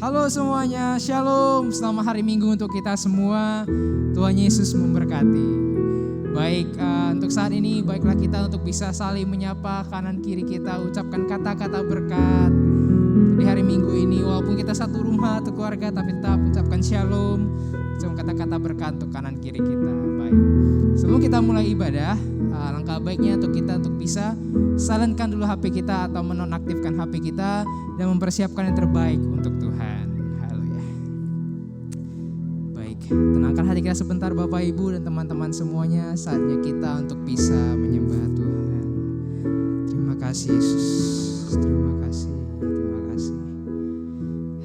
Halo semuanya, Shalom. Selamat hari Minggu untuk kita semua. Tuhan Yesus memberkati. Baik, untuk saat ini baiklah kita untuk bisa saling menyapa kanan kiri kita, ucapkan kata-kata berkat. Di hari Minggu ini walaupun kita satu rumah atau keluarga, tapi tetap ucapkan Shalom, ucapkan kata-kata berkat untuk kanan kiri kita. Baik, sebelum kita mulai ibadah, langkah baiknya untuk kita untuk bisa silentkan dulu HP kita atau menonaktifkan HP kita dan mempersiapkan yang terbaik untuk Tuhan. Haleluya. Baik, tenangkan hati kita sebentar Bapak Ibu dan teman-teman semuanya. Saatnya kita untuk bisa menyembah Tuhan. Terima kasih Yesus. Terima kasih. Terima kasih.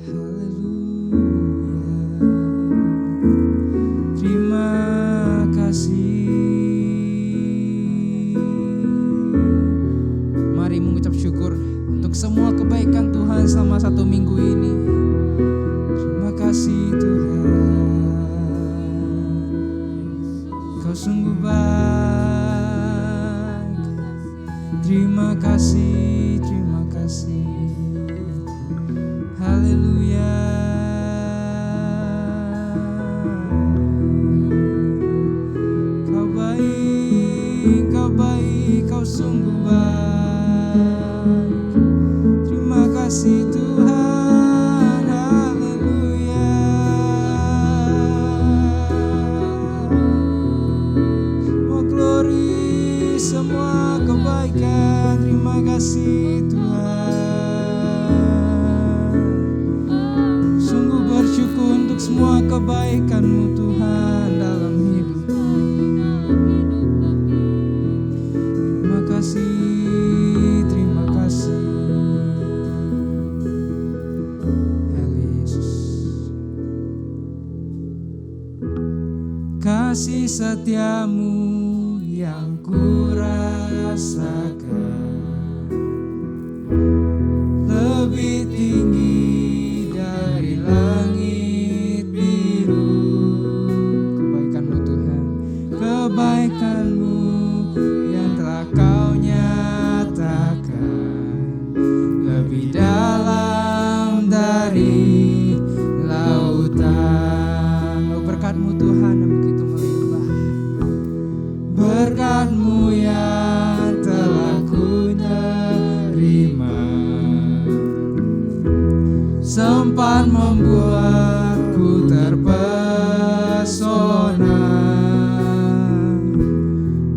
Haleluya. Terima kasih. Mari mengucap syukur untuk semua kebaikan Tuhan selama satu minggu ini. Terima kasih Tuhan, Kau sungguh baik. Terima kasih, terima kasih. Haleluya. Kau baik, Kau baik, Kau sungguh baik. Terima kasih Tuhan, haleluya. Semua glory, semua kebaikan, terima kasih Tuhan. Sungguh bersyukur untuk semua kebaikan-Mu Tuhan dalam hidupku. Terima kasih. Kasih setiamu yang ku rasakan lebih tinggi dari langit biru. Kebaikan-Mu Tuhan, kebaikan-Mu yang telah Kau nyatakan lebih dalam dari lautan. Oh, berkat-Mu Tuhan yang begitu melimpah, berkat-Mu yang telah ku terima, sempat membuatku terpesona.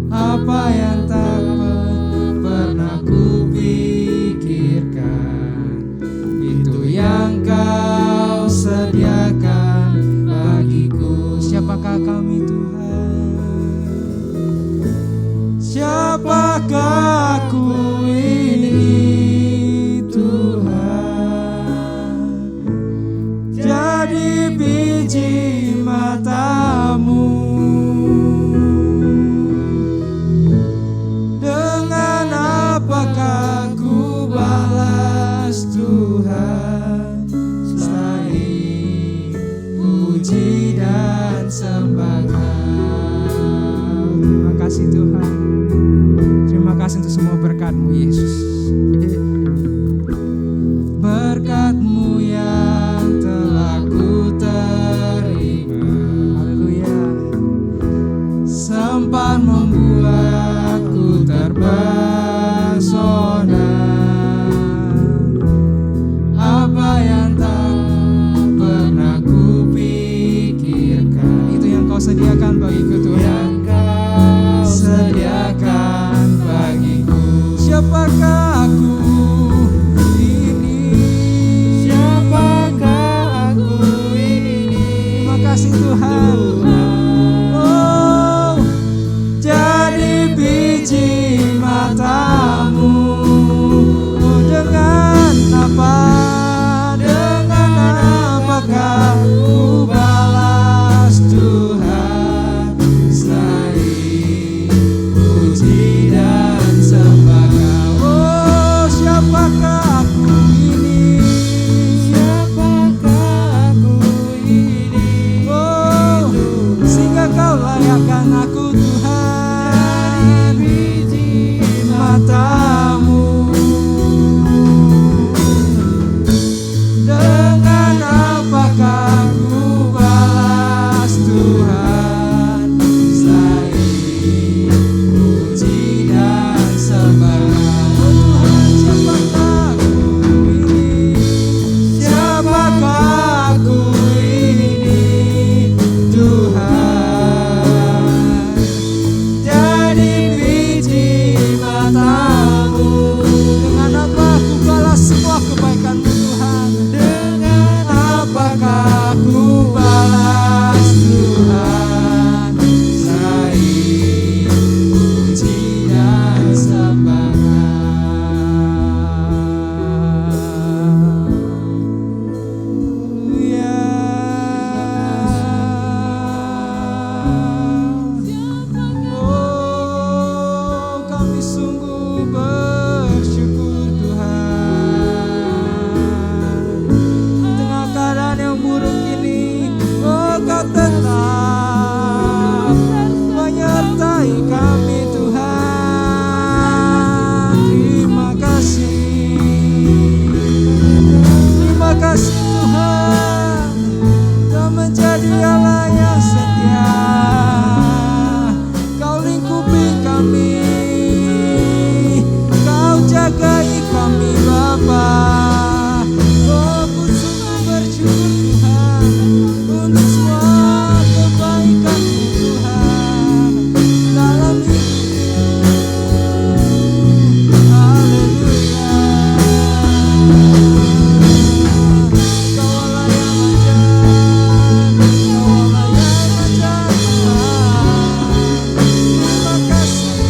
Apa yang tak pernah ku pikirkan, itu yang Kau sediakan bagiku. Siapakah kami Tuhan? Siapakah aku ini Tuhan? Jadi biji mata-Mu. Dengan apakah ku balas Tuhan selain puji dan sembahkan. Terima kasih Tuhan. Terima kasih untuk semua berkat-Mu Yesus. Berkat-Mu yang telah ku terima, haleluya, sempat membuatku terpesona. Apa yang tak pernah ku pikirkan, itu yang Kau sediakan bagiku Tuhan. Sediakan bagiku. Siapakah apa. Oh, ku sungguh bersyukur Tuhan untuk semua kebaikan-Mu Tuhan dalam hidupku. Haleluya. Kaulah yang ajaib, Kaulah yang ajaib Tuhan. Terima kasih.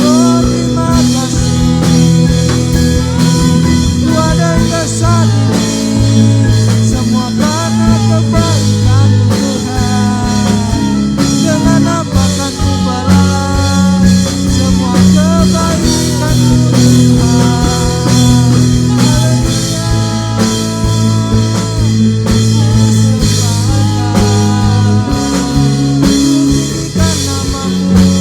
Oh, terima kasih. Ku ada hingga saat ini, semua karena kebaikan-Mu Tuhan. Dengan apa akan ku balas semua kebaikan-Mu Tuhan. Tinggikan nama-Mu,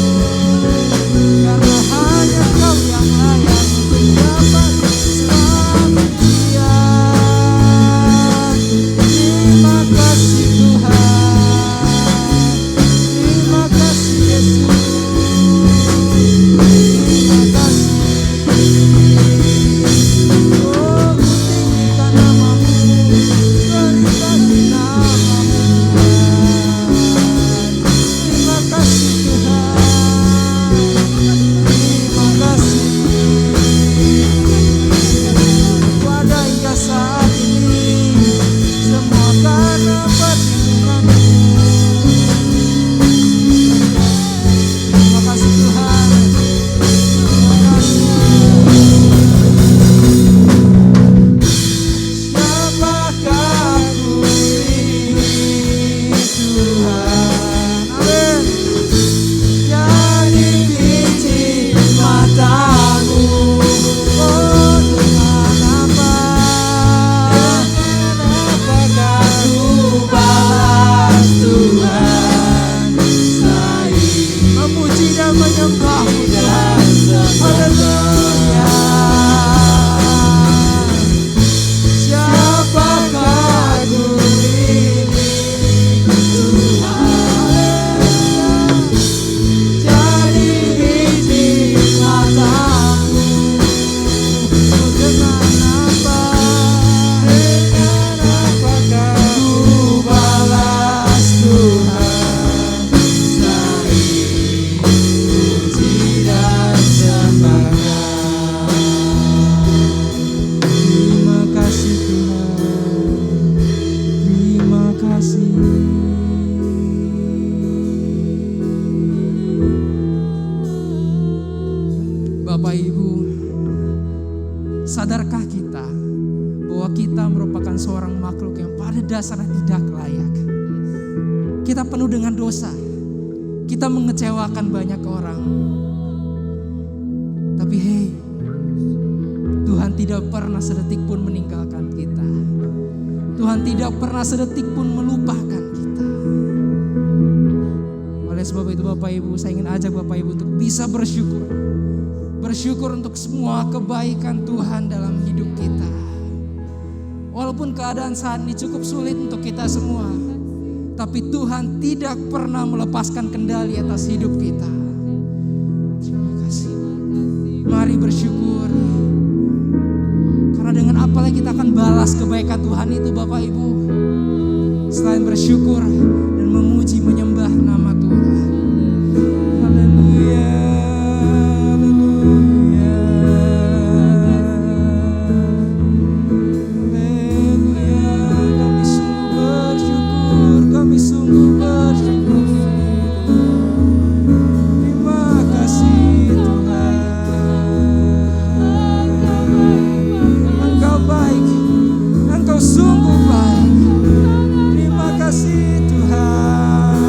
karena hanya Kau yang layak untuk dapat selalu pujian. Terima kasih Tuhan, terima kasih Yesus, terima kasih. Oh, ku tinggikan nama-Mu, beri nama-Mu Tuhan. Terima kasih Tuhan, terima kasih. Ku ada hingga saat ini, semua karena perlindungan-Mu. Terima kasih Tuhan, terima kasih. Siapakah aku ini Tuhan? Amin. Jadi biji mata-Mu. Oh, dengan apa? Dengan apakah ku balas Tuhan? Selain memuji dan menyembah-Mu Tuhan. Haleluya. Siapakah aku ini Tuhan? Jadi biji mata-Mu. Dengan apa? Dengan apakah ku balas Tuhan? Selain puji dan sembah. Terima kasih Tuhan, terima kasih. Bapak Ibu, sadarkah kita bahwa kita merupakan seorang makhluk yang pada dasarnya tidak layak? Kita penuh dengan dosa, kita mengecewakan banyak orang. Tapi hey, Tuhan tidak pernah sedetik pun meninggalkan kita. Tuhan tidak pernah sedetik pun melupakan kita. Oleh sebab itu Bapak Ibu, saya ingin ajak Bapak Ibu untuk bisa bersyukur. Bersyukur untuk semua kebaikan Tuhan dalam hidup kita. Walaupun keadaan saat ini cukup sulit untuk kita semua, tapi Tuhan tidak pernah melepaskan kendali atas hidup kita. Terima kasih. Mari bersyukur. Karena dengan apa lagi kita akan balas kebaikan Tuhan itu Bapak Ibu, selain bersyukur dan memuji menyembah nama Tuhan. Haleluya. Kami sungguh bersyukur. Terima kasih Tuhan. Engkau baik, Engkau sungguh baik. Terima kasih Tuhan.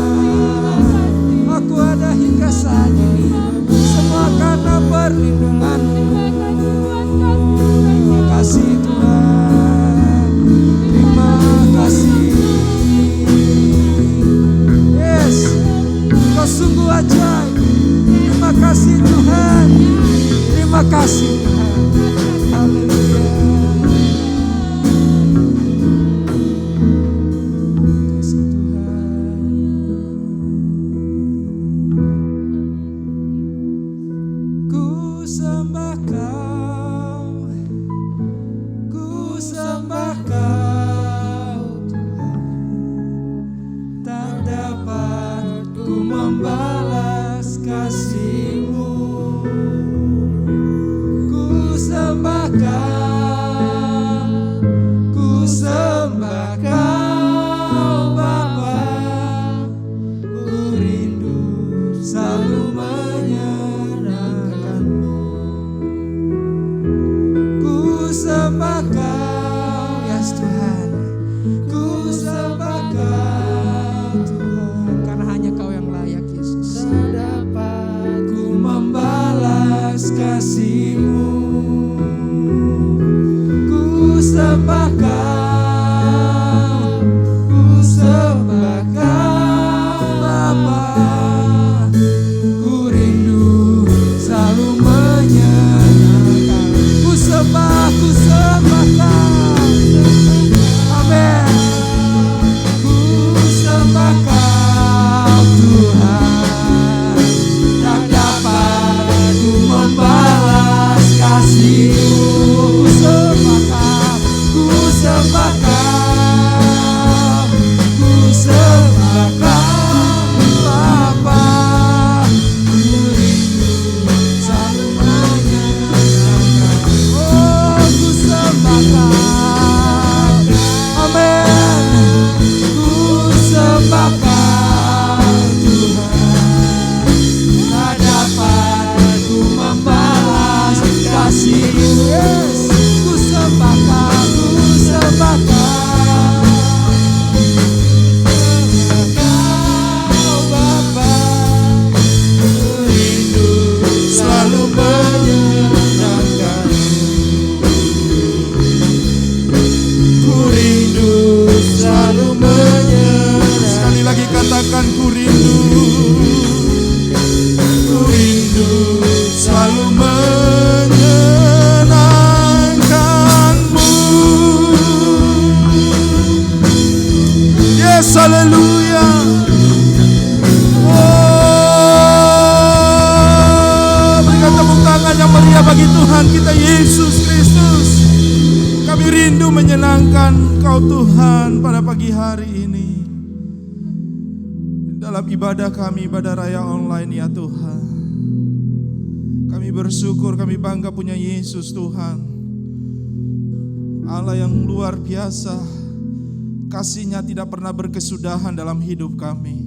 sembah Kau, ku sembah Kau Bapa. Ku rindu selalu menyenangkan. Ku sembah Kau. Amin. Ku sembah Kau Tuhan, tak dapat ku membalas kasih-Mu. Ku sembah Kau, ku sembah Kau, ku sembah Kau Bapa. Ku rindu selalu menyenangkan. Oh, ku sembah Kau. Amin. Ku sembah Kau Tuhan, tak dapat ku membalas kasih-Mu. Yes. Ku sembah Kau, ku sembah Kau. Kau Bapa, ku rindu selalu menyenangkan. Ku rindu selalu menyenangkan. Sekali lagi katakan ku rindu selalu menyenangkan-Mu. Yes, haleluya. Oh, berikan tepuk tangan yang meriah bagi Tuhan kita Yesus Kristus. Kami rindu menyenangkan Kau Tuhan pada pagi hari ini. Dalam ibadah kami, ibadah raya online ya Tuhan. Kami bersyukur, kami bangga punya Yesus Tuhan. Allah yang luar biasa. Kasih-Nya tidak pernah berkesudahan dalam hidup kami.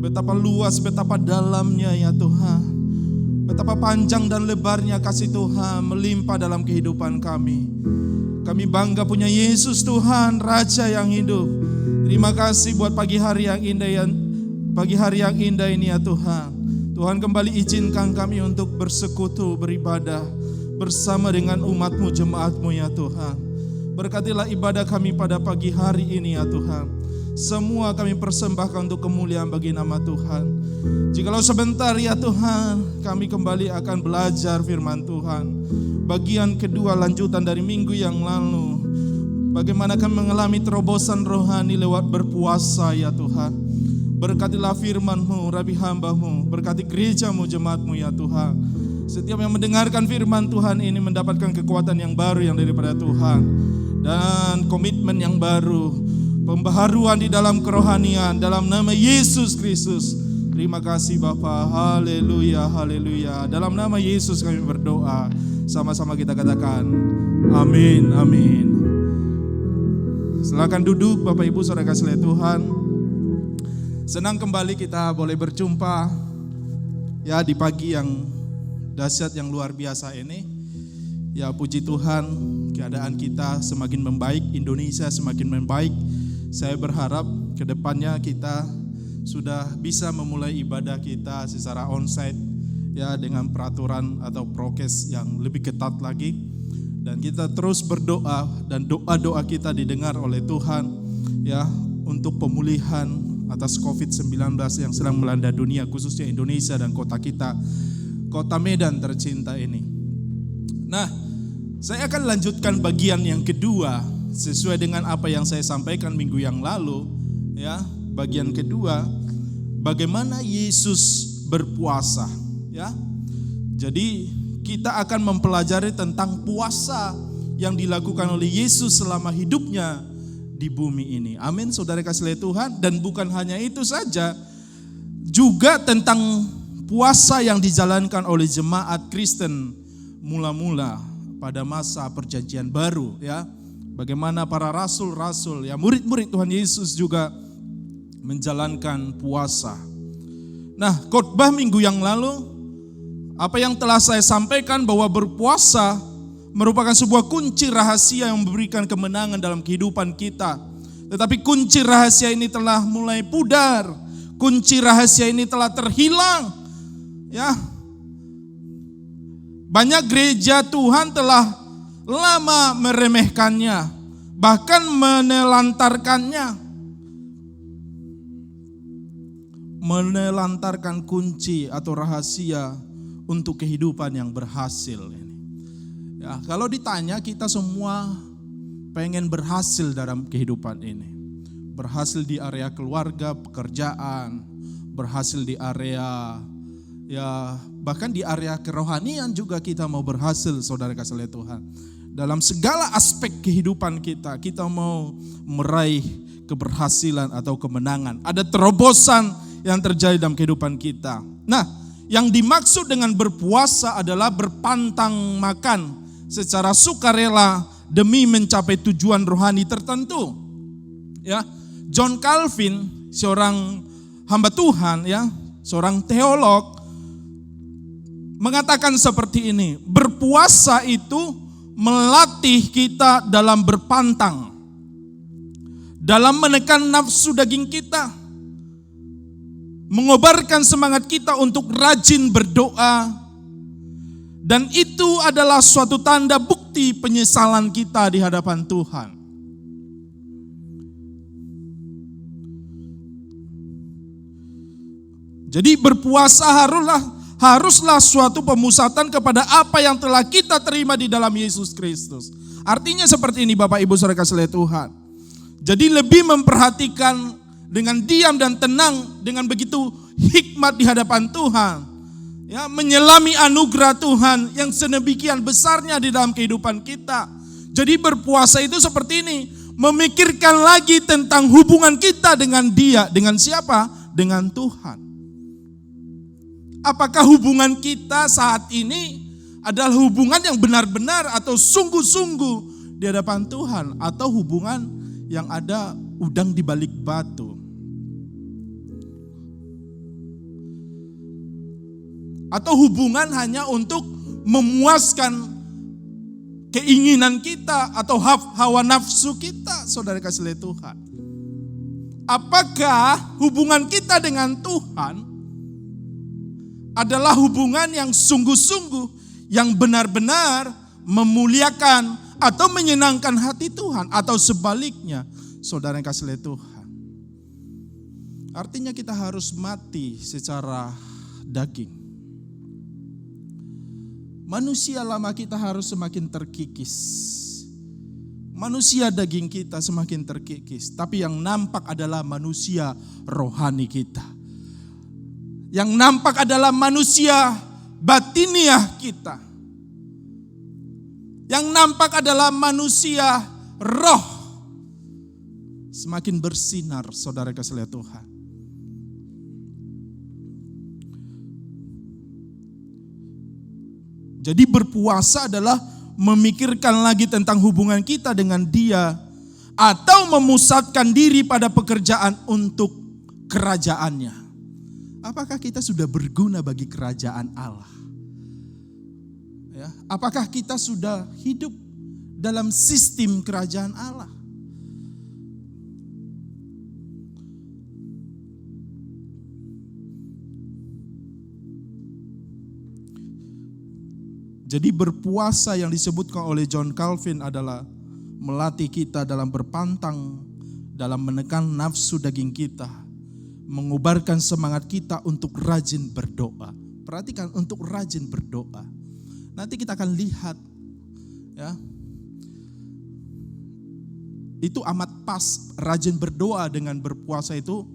Betapa luas, betapa dalamnya ya Tuhan. Betapa panjang dan lebarnya kasih Tuhan melimpah dalam kehidupan kami. Kami bangga punya Yesus Tuhan, Raja yang hidup. Terima kasih buat pagi hari yang indah ini ya Tuhan. Tuhan kembali izinkan kami untuk bersekutu, beribadah bersama dengan umat-Mu, jemaat-Mu ya Tuhan. Berkatilah ibadah kami pada pagi hari ini ya Tuhan. Semua kami persembahkan untuk kemuliaan bagi nama Tuhan. Jikalau sebentar ya Tuhan, kami kembali akan belajar firman Tuhan. Bagian kedua lanjutan dari minggu yang lalu. Bagaimana kami mengalami terobosan rohani lewat berpuasa ya Tuhan. Berkatilah firman-Mu, Rabi hamba-Mu. Berkati gereja-Mu, jemaat-Mu ya Tuhan. Setiap yang mendengarkan firman Tuhan ini mendapatkan kekuatan yang baru yang daripada Tuhan. Dan komitmen yang baru. Pembaharuan di dalam kerohanian. Dalam nama Yesus Kristus. Terima kasih Bapa. Haleluya, haleluya. Dalam nama Yesus kami berdoa. Sama-sama kita katakan amin, amin. Silakan duduk Bapak Ibu Saudara kasih Tuhan. Senang kembali kita boleh berjumpa ya di pagi yang dahsyat yang luar biasa ini. Ya puji Tuhan, keadaan kita semakin membaik, Indonesia semakin membaik. Saya berharap ke depannya kita sudah bisa memulai ibadah kita secara onsite ya dengan peraturan atau prokes yang lebih ketat lagi. Dan kita terus berdoa dan doa-doa kita didengar oleh Tuhan ya untuk pemulihan atas COVID-19 yang sedang melanda dunia, khususnya Indonesia dan kota kita, kota Medan tercinta ini. Nah, saya akan lanjutkan bagian yang kedua sesuai dengan apa yang saya sampaikan minggu yang lalu ya. Bagian kedua, bagaimana Yesus berpuasa ya. Jadi kita akan mempelajari tentang puasa yang dilakukan oleh Yesus selama hidupnya di bumi ini. Amin, saudara kasih Tuhan. Dan bukan hanya itu saja, juga tentang puasa yang dijalankan oleh jemaat Kristen mula-mula pada masa perjanjian baru ya. Bagaimana para rasul-rasul ya, murid-murid Tuhan Yesus juga menjalankan puasa. Nah, khotbah minggu yang lalu, apa yang telah saya sampaikan bahwa berpuasa merupakan sebuah kunci rahasia yang memberikan kemenangan dalam kehidupan kita. Tetapi kunci rahasia ini telah mulai pudar. Kunci rahasia ini telah terhilang. Ya. Banyak gereja Tuhan telah lama meremehkannya, bahkan menelantarkan kunci atau rahasia untuk kehidupan yang berhasil ini. Ya, kalau ditanya, kita semua pengen berhasil dalam kehidupan ini. Berhasil di area keluarga, pekerjaan, berhasil di area bahkan di area kerohanian juga kita mau berhasil, saudara kasih oleh Tuhan. Dalam segala aspek kehidupan kita mau meraih keberhasilan atau kemenangan. Ada terobosan yang terjadi dalam kehidupan kita. Nah, yang dimaksud dengan berpuasa adalah berpantang makan secara sukarela demi mencapai tujuan rohani tertentu. Ya, John Calvin, seorang hamba Tuhan, seorang teolog, mengatakan seperti ini: berpuasa itu melatih kita dalam berpantang, dalam menekan nafsu daging kita, mengobarkan semangat kita untuk rajin berdoa, dan itu adalah suatu tanda bukti penyesalan kita di hadapan Tuhan. Jadi berpuasa haruslah suatu pemusatan kepada apa yang telah kita terima di dalam Yesus Kristus. Artinya seperti ini Bapak Ibu Saudara kasih oleh Tuhan. Jadi lebih memperhatikan dengan diam dan tenang, dengan begitu hikmat di hadapan Tuhan. Ya, menyelami anugerah Tuhan yang sedemikian besarnya di dalam kehidupan kita. Jadi berpuasa itu seperti ini, memikirkan lagi tentang hubungan kita dengan Dia, dengan siapa? Dengan Tuhan. Apakah hubungan kita saat ini adalah hubungan yang benar-benar atau sungguh-sungguh di hadapan Tuhan, atau hubungan yang ada udang di balik batu? Atau hubungan hanya untuk memuaskan keinginan kita atau hawa nafsu kita, saudara kasih oleh Tuhan? Apakah hubungan kita dengan Tuhan adalah hubungan yang sungguh-sungguh, yang benar-benar memuliakan atau menyenangkan hati Tuhan, atau sebaliknya, saudara yang kasih oleh Tuhan? Artinya kita harus mati secara daging. Manusia lama kita harus semakin terkikis. Manusia daging kita semakin terkikis, tapi yang nampak adalah manusia rohani kita. Yang nampak adalah manusia batiniah kita. Yang nampak adalah manusia roh. Semakin bersinar, saudara kasih oleh Tuhan. Jadi berpuasa adalah memikirkan lagi tentang hubungan kita dengan Dia, atau memusatkan diri pada pekerjaan untuk kerajaannya. Apakah kita sudah berguna bagi kerajaan Allah? Ya, apakah kita sudah hidup dalam sistem kerajaan Allah? Jadi berpuasa yang disebutkan oleh John Calvin adalah melatih kita dalam berpantang, dalam menekan nafsu daging kita, mengubarkan semangat kita untuk rajin berdoa. Perhatikan, untuk rajin berdoa. Nanti kita akan lihat, ya, itu amat pas. Rajin berdoa dengan berpuasa itu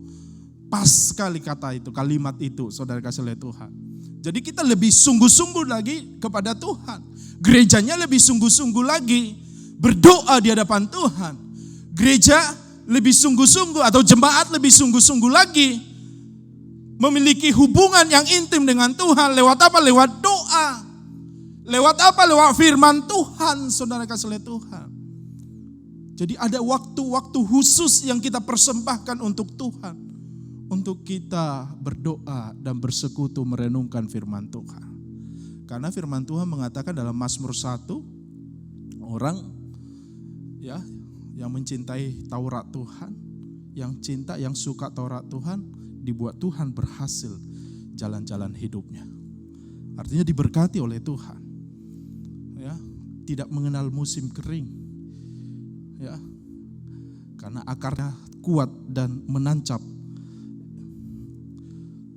pas sekali kata itu, kalimat itu, saudara kasih oleh Tuhan. Jadi kita lebih sungguh-sungguh lagi kepada Tuhan. Gerejanya lebih sungguh-sungguh lagi berdoa di hadapan Tuhan. Gereja lebih sungguh-sungguh, atau jemaat lebih sungguh-sungguh lagi memiliki hubungan yang intim dengan Tuhan. Lewat apa? Lewat doa. Lewat apa? Lewat firman Tuhan, saudara kasih oleh Tuhan. Jadi ada waktu-waktu khusus yang kita persembahkan untuk Tuhan, untuk kita berdoa dan bersekutu merenungkan firman Tuhan. Karena firman Tuhan mengatakan dalam Mazmur 1, orang yang mencintai Taurat Tuhan, yang suka Taurat Tuhan, dibuat Tuhan berhasil jalan-jalan hidupnya. Artinya diberkati oleh Tuhan. Ya, tidak mengenal musim kering. Ya. Karena akarnya kuat dan menancap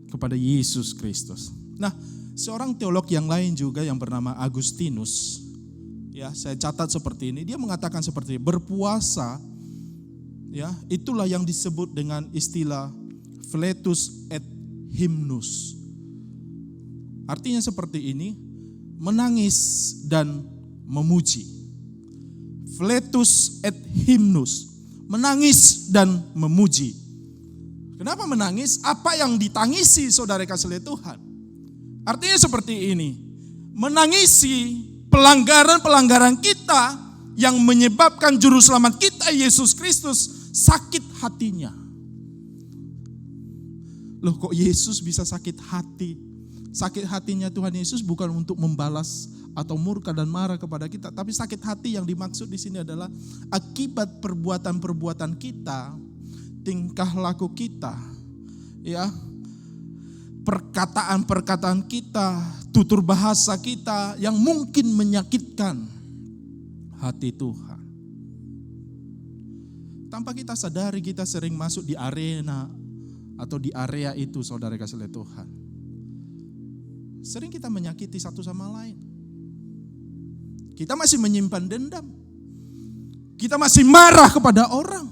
kepada Yesus Kristus. Nah, seorang teolog yang lain juga yang bernama Agustinus, ya, saya catat seperti ini, dia mengatakan seperti ini, berpuasa, ya, itulah yang disebut dengan istilah fletus et hymnus. Artinya seperti ini, menangis dan memuji. Fletus et hymnus, menangis dan memuji. Kenapa menangis? Apa yang ditangisi saudara kasih Tuhan? Artinya seperti ini, menangisi pelanggaran-pelanggaran kita yang menyebabkan juru selamat kita Yesus Kristus sakit hatinya. Loh, kok Yesus bisa sakit hati? Sakit hatinya Tuhan Yesus bukan untuk membalas atau murka dan marah kepada kita, tapi sakit hati yang dimaksud di sini adalah akibat perbuatan-perbuatan kita, tingkah laku kita, ya, perkataan-perkataan kita, tutur bahasa kita yang mungkin menyakitkan hati Tuhan. Tanpa kita sadari, kita sering masuk di arena atau di area itu, saudara kasih Tuhan. Sering kita menyakiti satu sama lain. Kita masih menyimpan dendam. Kita masih marah kepada orang.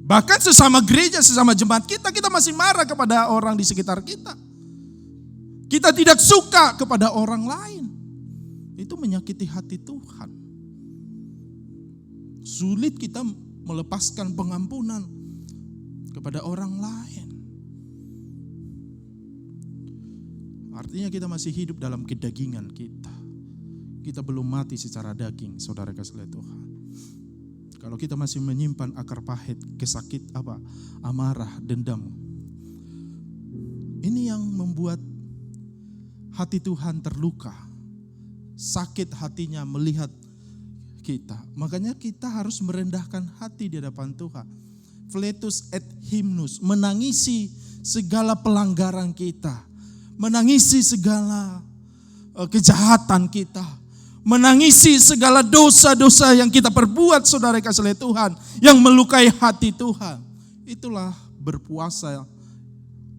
Bahkan sesama gereja, sesama jemaat kita masih marah kepada orang di sekitar kita. Kita tidak suka kepada orang lain. Itu menyakiti hati Tuhan. Sulit kita melepaskan pengampunan kepada orang lain. Artinya kita masih hidup dalam kedagingan kita. Kita belum mati secara daging, saudara kasih Tuhan. Kalau kita masih menyimpan akar pahit, amarah, dendam. Ini yang membuat hati Tuhan terluka. Sakit hatinya melihat kita. Makanya kita harus merendahkan hati di hadapan Tuhan. Fletus et hymnus, menangisi segala pelanggaran kita. Menangisi segala kejahatan kita. Menangisi segala dosa-dosa yang kita perbuat, saudara kasih Tuhan, yang melukai hati Tuhan. Itulah berpuasa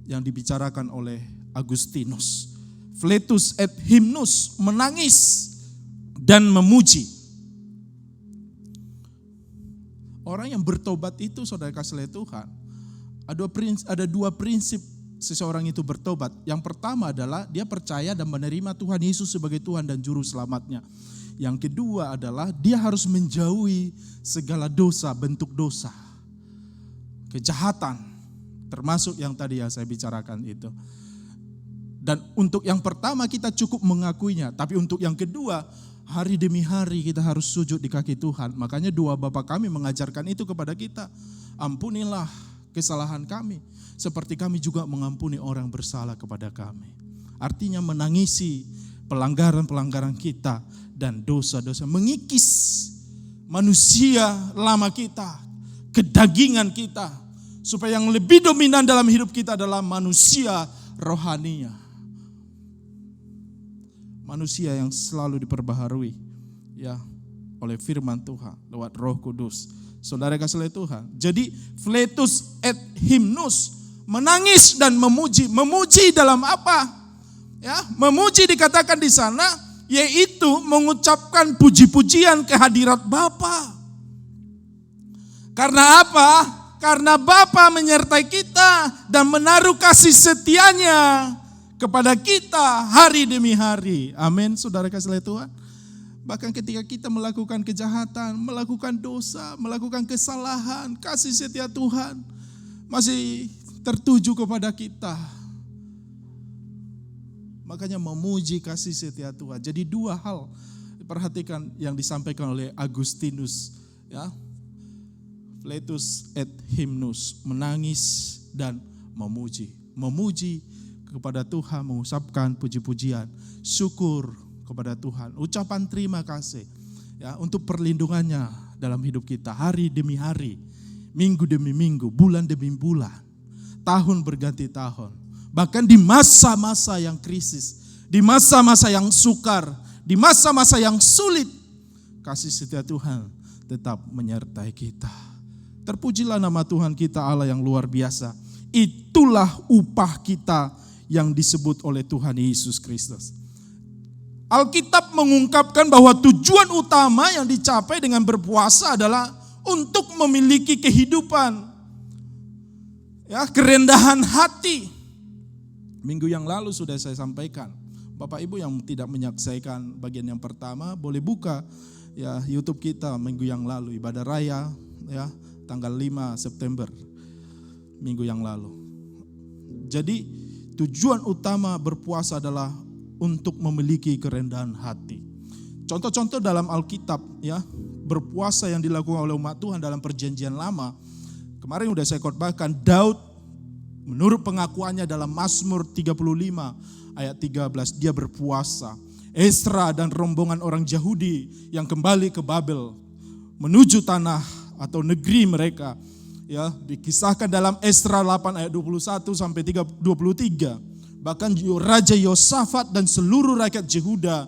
yang dibicarakan oleh Agustinus. Fletus et hymnus, menangis dan memuji. Orang yang bertobat itu, saudara kasih Tuhan, ada dua prinsip seseorang itu bertobat. Yang pertama adalah dia percaya dan menerima Tuhan Yesus sebagai Tuhan dan Juru Selamatnya. Yang kedua adalah dia harus menjauhi segala dosa, bentuk dosa, kejahatan, termasuk yang tadi yang saya bicarakan itu. Dan untuk yang pertama kita cukup mengakuinya, tapi untuk yang kedua, hari demi hari kita harus sujud di kaki Tuhan. Makanya dua Bapa kami mengajarkan itu kepada kita. Ampunilah kesalahan kami, seperti kami juga mengampuni orang bersalah kepada kami. Artinya menangisi pelanggaran-pelanggaran kita dan dosa-dosa, mengikis manusia lama kita, kedagingan kita, supaya yang lebih dominan dalam hidup kita adalah manusia rohaninya. Manusia yang selalu diperbaharui, ya, oleh firman Tuhan lewat Roh Kudus. Saudara kasih Tuhan. Jadi fletus et hymnus, menangis dan memuji. Memuji dalam apa? Ya, memuji dikatakan di sana yaitu mengucapkan puji-pujian kehadirat Bapa. Karena apa? Karena Bapa menyertai kita dan menaruh kasih setianya kepada kita hari demi hari. Amin, saudara kasih Tuhan. Bahkan ketika kita melakukan kejahatan, melakukan dosa, melakukan kesalahan, kasih setia Tuhan masih tertuju kepada kita. Makanya memuji kasih setia Tuhan. Jadi dua hal perhatikan yang disampaikan oleh Agustinus, ya. Fletus et hymnus, menangis dan memuji. Memuji kepada Tuhan, mengucapkan puji-pujian, syukur kepada Tuhan, ucapan terima kasih, ya, untuk perlindungannya dalam hidup kita hari demi hari, minggu demi minggu, bulan demi bulan, tahun berganti tahun. Bahkan di masa-masa yang krisis, di masa-masa yang sukar, di masa-masa yang sulit, kasih setia Tuhan tetap menyertai kita. Terpujilah nama Tuhan kita Allah yang luar biasa. Itulah upah kita yang disebut oleh Tuhan Yesus Kristus. Alkitab mengungkapkan bahwa tujuan utama yang dicapai dengan berpuasa adalah untuk memiliki kehidupan, ya, kerendahan hati. Minggu yang lalu sudah saya sampaikan. Bapak Ibu yang tidak menyaksikan bagian yang pertama, boleh buka ya YouTube kita minggu yang lalu, ibadah raya ya tanggal 5 September minggu yang lalu. Jadi tujuan utama berpuasa adalah untuk memiliki kerendahan hati. Contoh-contoh dalam Alkitab ya, berpuasa yang dilakukan oleh umat Tuhan dalam perjanjian lama. Kemarin udah saya khotbahkan, Daud menurut pengakuannya dalam Mazmur 35 ayat 13 dia berpuasa. Esra dan rombongan orang Yahudi yang kembali ke Babel menuju tanah atau negeri mereka, ya, dikisahkan dalam Esra 8 ayat 21 sampai 23. Bahkan Raja Yosafat dan seluruh rakyat Yehuda,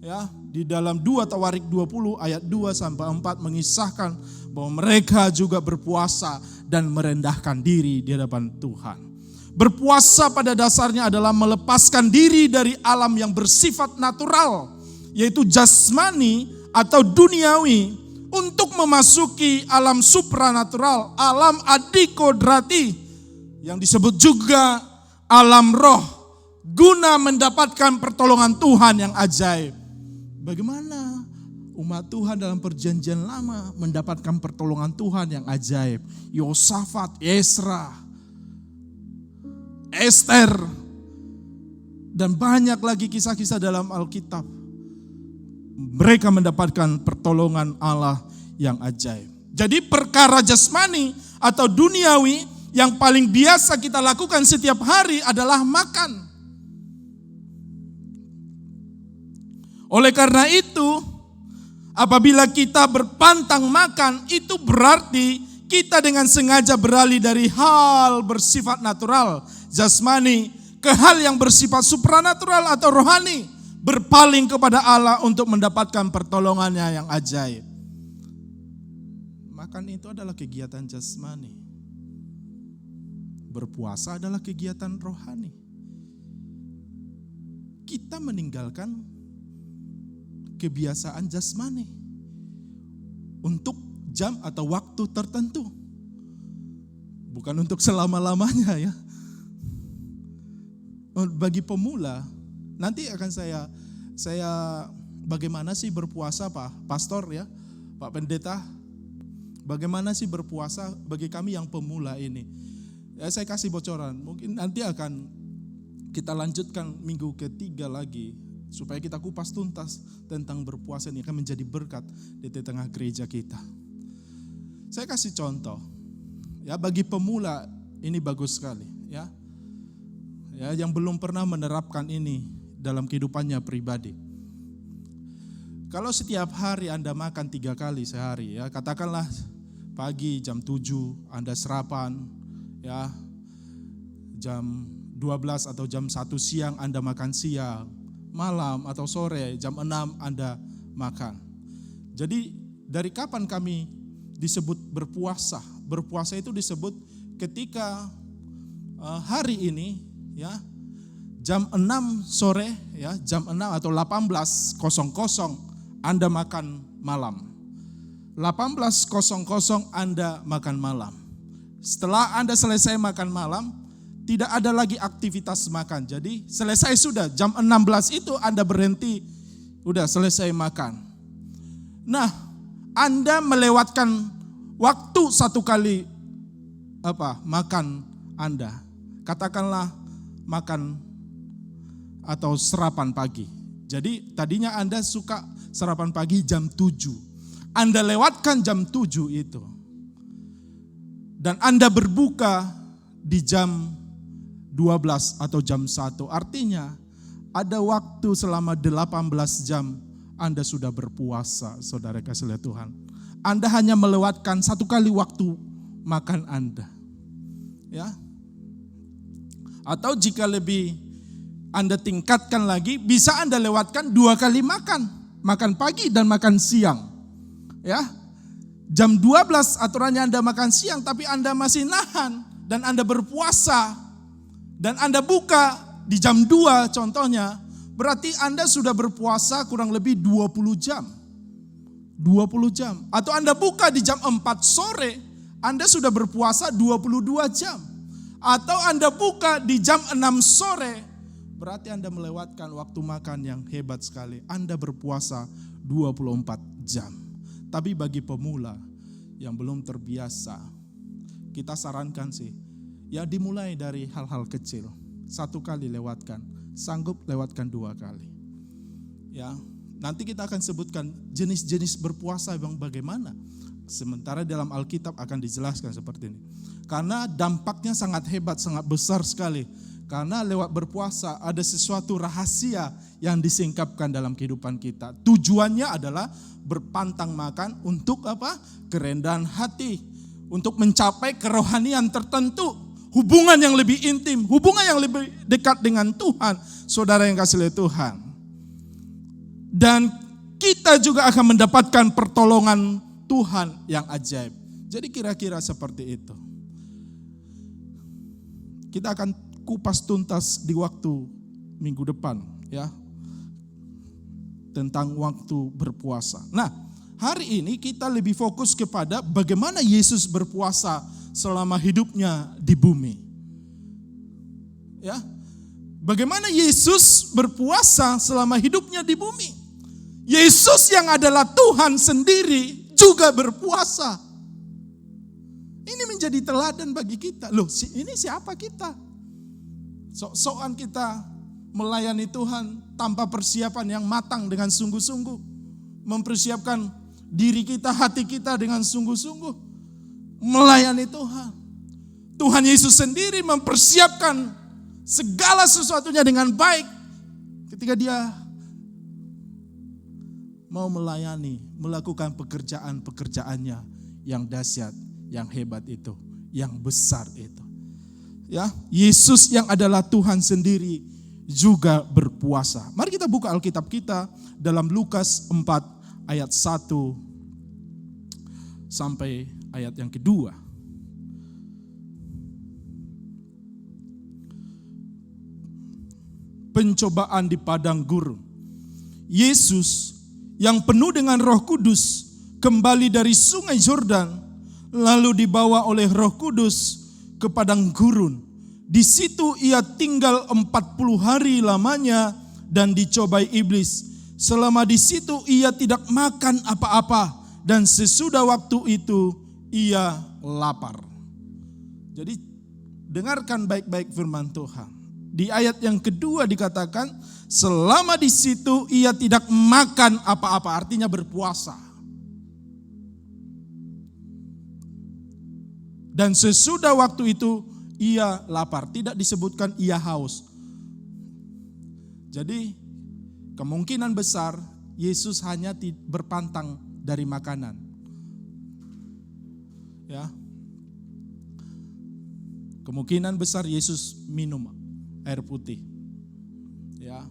ya, di dalam 2 Tawarik 20 ayat 2 sampai 4 mengisahkan bahwa mereka juga berpuasa dan merendahkan diri di hadapan Tuhan. Berpuasa pada dasarnya adalah melepaskan diri dari alam yang bersifat natural, yaitu jasmani atau duniawi, untuk memasuki alam supranatural, alam adikodrati, yang disebut juga alam roh, guna mendapatkan pertolongan Tuhan yang ajaib. Bagaimana umat Tuhan dalam perjanjian lama mendapatkan pertolongan Tuhan yang ajaib? Yosafat, Esra, Ester, dan banyak lagi kisah-kisah dalam Alkitab. Mereka mendapatkan pertolongan Allah yang ajaib. Jadi perkara jasmani atau duniawi yang paling biasa kita lakukan setiap hari adalah makan. Oleh karena itu, apabila kita berpantang makan, itu berarti kita dengan sengaja beralih dari hal bersifat natural, jasmani, ke hal yang bersifat supranatural atau rohani, berpaling kepada Allah untuk mendapatkan pertolongannya yang ajaib. Makan itu adalah kegiatan jasmani. Berpuasa adalah kegiatan rohani. Kita meninggalkan kebiasaan jasmani untuk jam atau waktu tertentu, bukan untuk selama-lamanya ya. Bagi pemula, nanti akan saya bagaimana sih berpuasa Pak Pastor ya, Pak Pendeta, bagaimana sih berpuasa bagi kami yang pemula ini. Ya, saya kasih bocoran, mungkin nanti akan kita lanjutkan minggu ketiga lagi, supaya kita kupas tuntas tentang berpuasa ini akan menjadi berkat di tengah gereja kita. Saya kasih contoh, ya, bagi pemula ini bagus sekali, ya, yang belum pernah menerapkan ini dalam kehidupannya pribadi. Kalau setiap hari Anda makan 3 kali sehari, ya, katakanlah pagi jam 7 Anda sarapan, ya, jam 12 atau jam 1 siang Anda makan siang, malam atau sore jam 6 Anda makan. Jadi dari kapan kami disebut berpuasa? Berpuasa itu disebut ketika hari ini ya jam 6 sore ya, jam 6 atau 18.00 Anda makan malam. 18.00 Anda makan malam. Setelah Anda selesai makan malam, tidak ada lagi aktivitas makan. Jadi selesai sudah, jam 16 itu Anda berhenti, udah selesai makan. Nah, Anda melewatkan waktu 1 kali makan Anda. Katakanlah makan atau sarapan pagi. Jadi tadinya Anda suka sarapan pagi jam 7. Anda lewatkan jam 7 itu. Dan Anda berbuka di jam 12 atau jam 1. Artinya ada waktu selama 18 jam Anda sudah berpuasa, saudara kasih lihat Tuhan. Anda hanya melewatkan 1 kali waktu makan Anda. Ya. Atau jika lebih Anda tingkatkan lagi, bisa Anda lewatkan 2 kali makan. Makan pagi dan makan siang. Ya. Jam 12 aturannya Anda makan siang, tapi Anda masih nahan dan Anda berpuasa dan Anda buka di jam 2 contohnya, berarti Anda sudah berpuasa kurang lebih 20 jam. 20 jam. Atau Anda buka di jam 4 sore, Anda sudah berpuasa 22 jam. Atau Anda buka di jam 6 sore, berarti Anda melewatkan waktu makan yang hebat sekali. Anda berpuasa 24 jam. Tapi bagi pemula yang belum terbiasa, kita sarankan sih, ya dimulai dari hal-hal kecil. 1 kali lewatkan, sanggup lewatkan 2 kali. Ya, nanti kita akan sebutkan jenis-jenis berpuasa yang bagaimana. Sementara dalam Alkitab akan dijelaskan seperti ini. Karena dampaknya sangat hebat, sangat besar sekali. Karena lewat berpuasa ada sesuatu rahasia yang disingkapkan dalam kehidupan kita. Tujuannya adalah berpantang makan untuk apa? Kerendahan hati. Untuk mencapai kerohanian tertentu. Hubungan yang lebih intim, hubungan yang lebih dekat dengan Tuhan. Saudara yang kasih oleh Tuhan. Dan kita juga akan mendapatkan pertolongan Tuhan yang ajaib. Jadi kira-kira seperti itu. Kita akan kupas tuntas di waktu minggu depan ya. Tentang waktu berpuasa. Nah, hari ini kita lebih fokus kepada bagaimana Yesus berpuasa selama hidupnya di bumi. Ya. Bagaimana Yesus berpuasa selama hidupnya di bumi. Yesus yang adalah Tuhan sendiri juga berpuasa. Ini menjadi teladan bagi kita. Loh, ini siapa kita? Sok-sokan kita melayani Tuhan tanpa persiapan yang matang dengan sungguh-sungguh. Mempersiapkan diri kita, hati kita dengan sungguh-sungguh. Melayani Tuhan. Tuhan Yesus sendiri mempersiapkan segala sesuatunya dengan baik. Ketika dia mau melayani, melakukan pekerjaan-pekerjaannya yang dahsyat, yang hebat itu, yang besar itu. Ya, Yesus yang adalah Tuhan sendiri juga berpuasa. Mari kita buka Alkitab kita dalam Lukas 4 ayat 1 sampai ayat yang kedua. Pencobaan di padang gurun. Yesus yang penuh dengan Roh Kudus kembali dari sungai Yordan, lalu dibawa oleh Roh Kudus ke padang gurun. Di situ ia tinggal 40 hari lamanya dan dicobai iblis. Selama di situ ia tidak makan apa-apa dan sesudah waktu itu ia lapar. Jadi dengarkan baik-baik firman Tuhan. Di ayat yang kedua dikatakan selama di situ ia tidak makan apa-apa, artinya berpuasa. Dan sesudah waktu itu ia lapar, tidak disebutkan ia haus. Jadi kemungkinan besar Yesus hanya berpantang dari makanan. Ya. Kemungkinan besar Yesus minum air putih. Ya.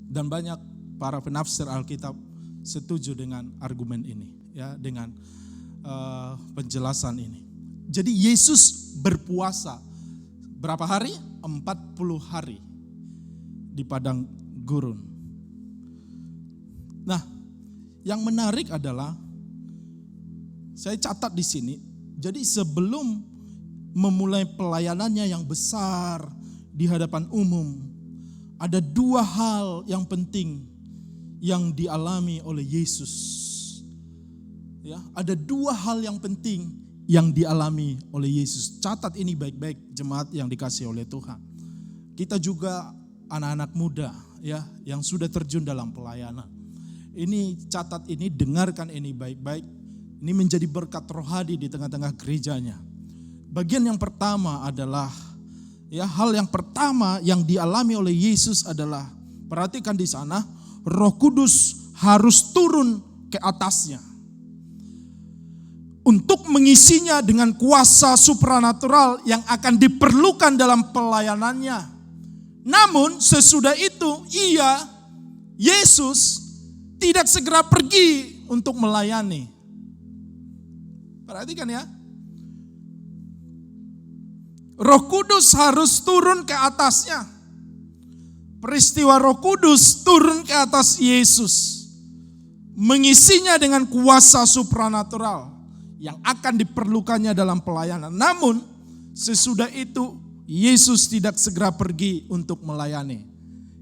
Dan banyak para penafsir Alkitab setuju dengan argumen ini, ya, dengan penjelasan ini. Jadi Yesus berpuasa berapa hari? 40 hari di padang gurun. Nah, yang menarik adalah saya catat di sini. Jadi sebelum memulai pelayanannya yang besar di hadapan umum, ada 2 hal yang penting yang dialami oleh Yesus. Ya, ada 2 hal yang penting yang dialami oleh Yesus. Catat ini baik-baik jemaat yang dikasihi oleh Tuhan. Kita juga anak-anak muda ya yang sudah terjun dalam pelayanan. Ini catat ini, dengarkan ini baik-baik. Ini menjadi berkat rohani di tengah-tengah gerejanya. Bagian yang pertama adalah ya, hal yang pertama yang dialami oleh Yesus adalah, perhatikan di sana, Roh Kudus harus turun ke atasnya untuk mengisinya dengan kuasa supranatural yang akan diperlukan dalam pelayanannya. Namun sesudah itu Yesus tidak segera pergi untuk melayani. Perhatikan ya. Roh Kudus harus turun ke atasnya. Peristiwa Roh Kudus turun ke atas Yesus, mengisinya dengan kuasa supranatural yang akan diperlukannya dalam pelayanan. Namun sesudah itu Yesus tidak segera pergi untuk melayani.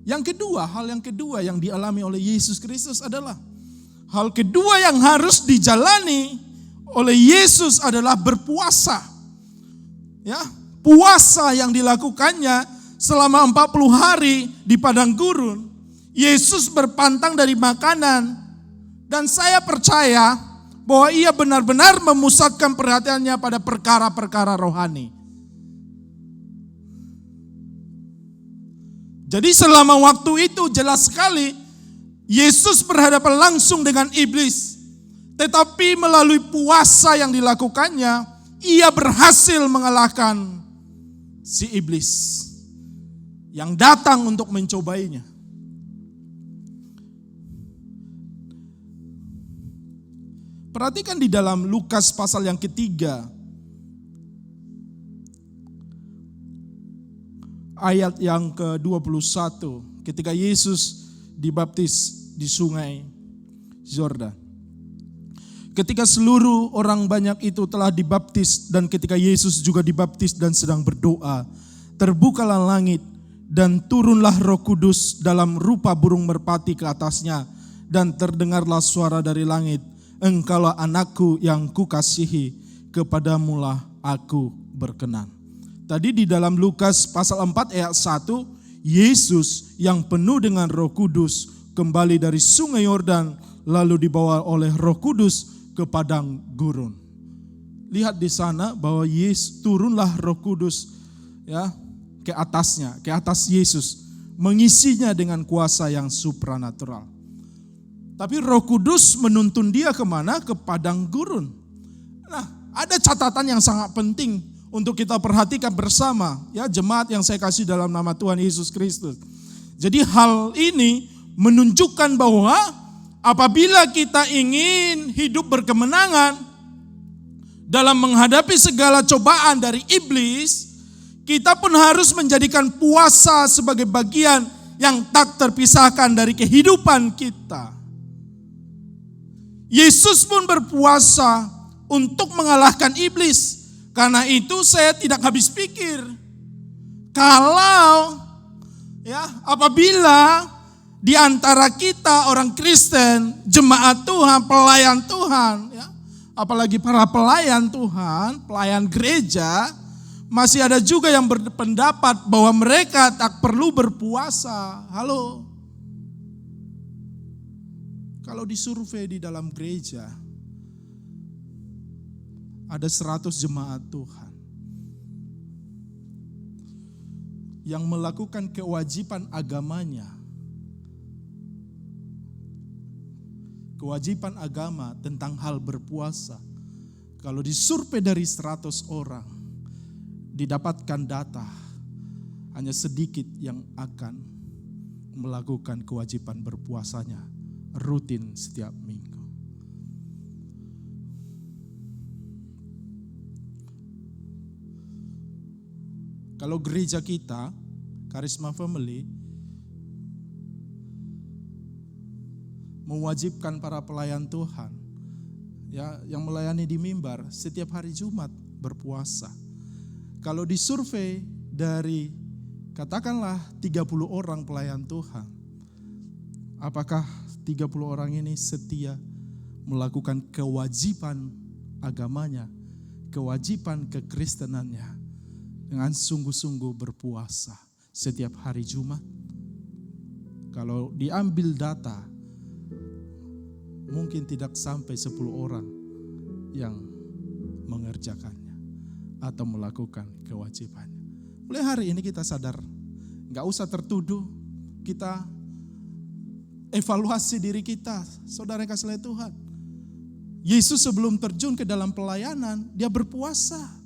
Hal yang kedua yang dialami oleh Yesus Kristus adalah hal kedua yang harus dijalani oleh Yesus adalah berpuasa. Ya, puasa yang dilakukannya selama 40 hari di padang gurun. Yesus berpantang dari makanan dan saya percaya bahwa ia benar-benar memusatkan perhatiannya pada perkara-perkara rohani. Jadi selama waktu itu jelas sekali Yesus berhadapan langsung dengan iblis. Tetapi melalui puasa yang dilakukannya, ia berhasil mengalahkan si iblis yang datang untuk mencobainya. Perhatikan di dalam Lukas pasal yang ketiga, ayat yang ke-21, ketika Yesus dibaptis di sungai Yordan. Ketika seluruh orang banyak itu telah dibaptis dan ketika Yesus juga dibaptis dan sedang berdoa, terbukalah langit dan turunlah Roh Kudus dalam rupa burung merpati ke atasnya dan terdengarlah suara dari langit, "Engkaulah anakku yang kukasihi, kepadamulah aku berkenan." Tadi di dalam Lukas pasal 4 ayat 1, Yesus yang penuh dengan Roh Kudus kembali dari sungai Yordan lalu dibawa oleh Roh Kudus ke padang gurun. Lihat di sana bahwa Yesus turunlah Roh Kudus ya ke atasnya, ke atas Yesus, mengisinya dengan kuasa yang supranatural. Tapi Roh Kudus menuntun dia kemana? Ke padang gurun. Nah, ada catatan yang sangat penting untuk kita perhatikan bersama, ya jemaat yang saya kasih dalam nama Tuhan Yesus Kristus. Jadi hal ini menunjukkan bahwa apabila kita ingin hidup berkemenangan dalam menghadapi segala cobaan dari iblis, kita pun harus menjadikan puasa sebagai bagian yang tak terpisahkan dari kehidupan kita. Yesus pun berpuasa untuk mengalahkan iblis. Karena itu saya tidak habis pikir. Kalau apabila di antara kita orang Kristen, jemaat Tuhan, pelayan Tuhan, ya, apalagi para pelayan Tuhan, pelayan gereja, masih ada juga yang berpendapat bahwa mereka tak perlu berpuasa. Halo. Kalau disurvei di dalam gereja, ada 100 jemaat Tuhan yang melakukan kewajiban agamanya. Kewajiban agama tentang hal berpuasa. Kalau disurvei dari 100 orang, didapatkan data hanya sedikit yang akan melakukan kewajiban berpuasanya rutin setiap minggu. Kalau gereja kita, Karisma Family, mewajibkan para pelayan Tuhan, ya, yang melayani di mimbar setiap hari Jumat berpuasa. Kalau disurvei dari katakanlah 30 orang pelayan Tuhan, apakah 30 orang ini setia melakukan kewajiban agamanya, kewajiban kekristenannya, dengan sungguh-sungguh berpuasa setiap hari Jumat? Kalau diambil data, mungkin tidak sampai 10 orang yang mengerjakannya atau melakukan kewajibannya. Mulai hari ini kita sadar, gak usah tertuduh, kita evaluasi diri kita, saudara yang kasih Tuhan. Yesus sebelum terjun ke dalam pelayanan, dia berpuasa.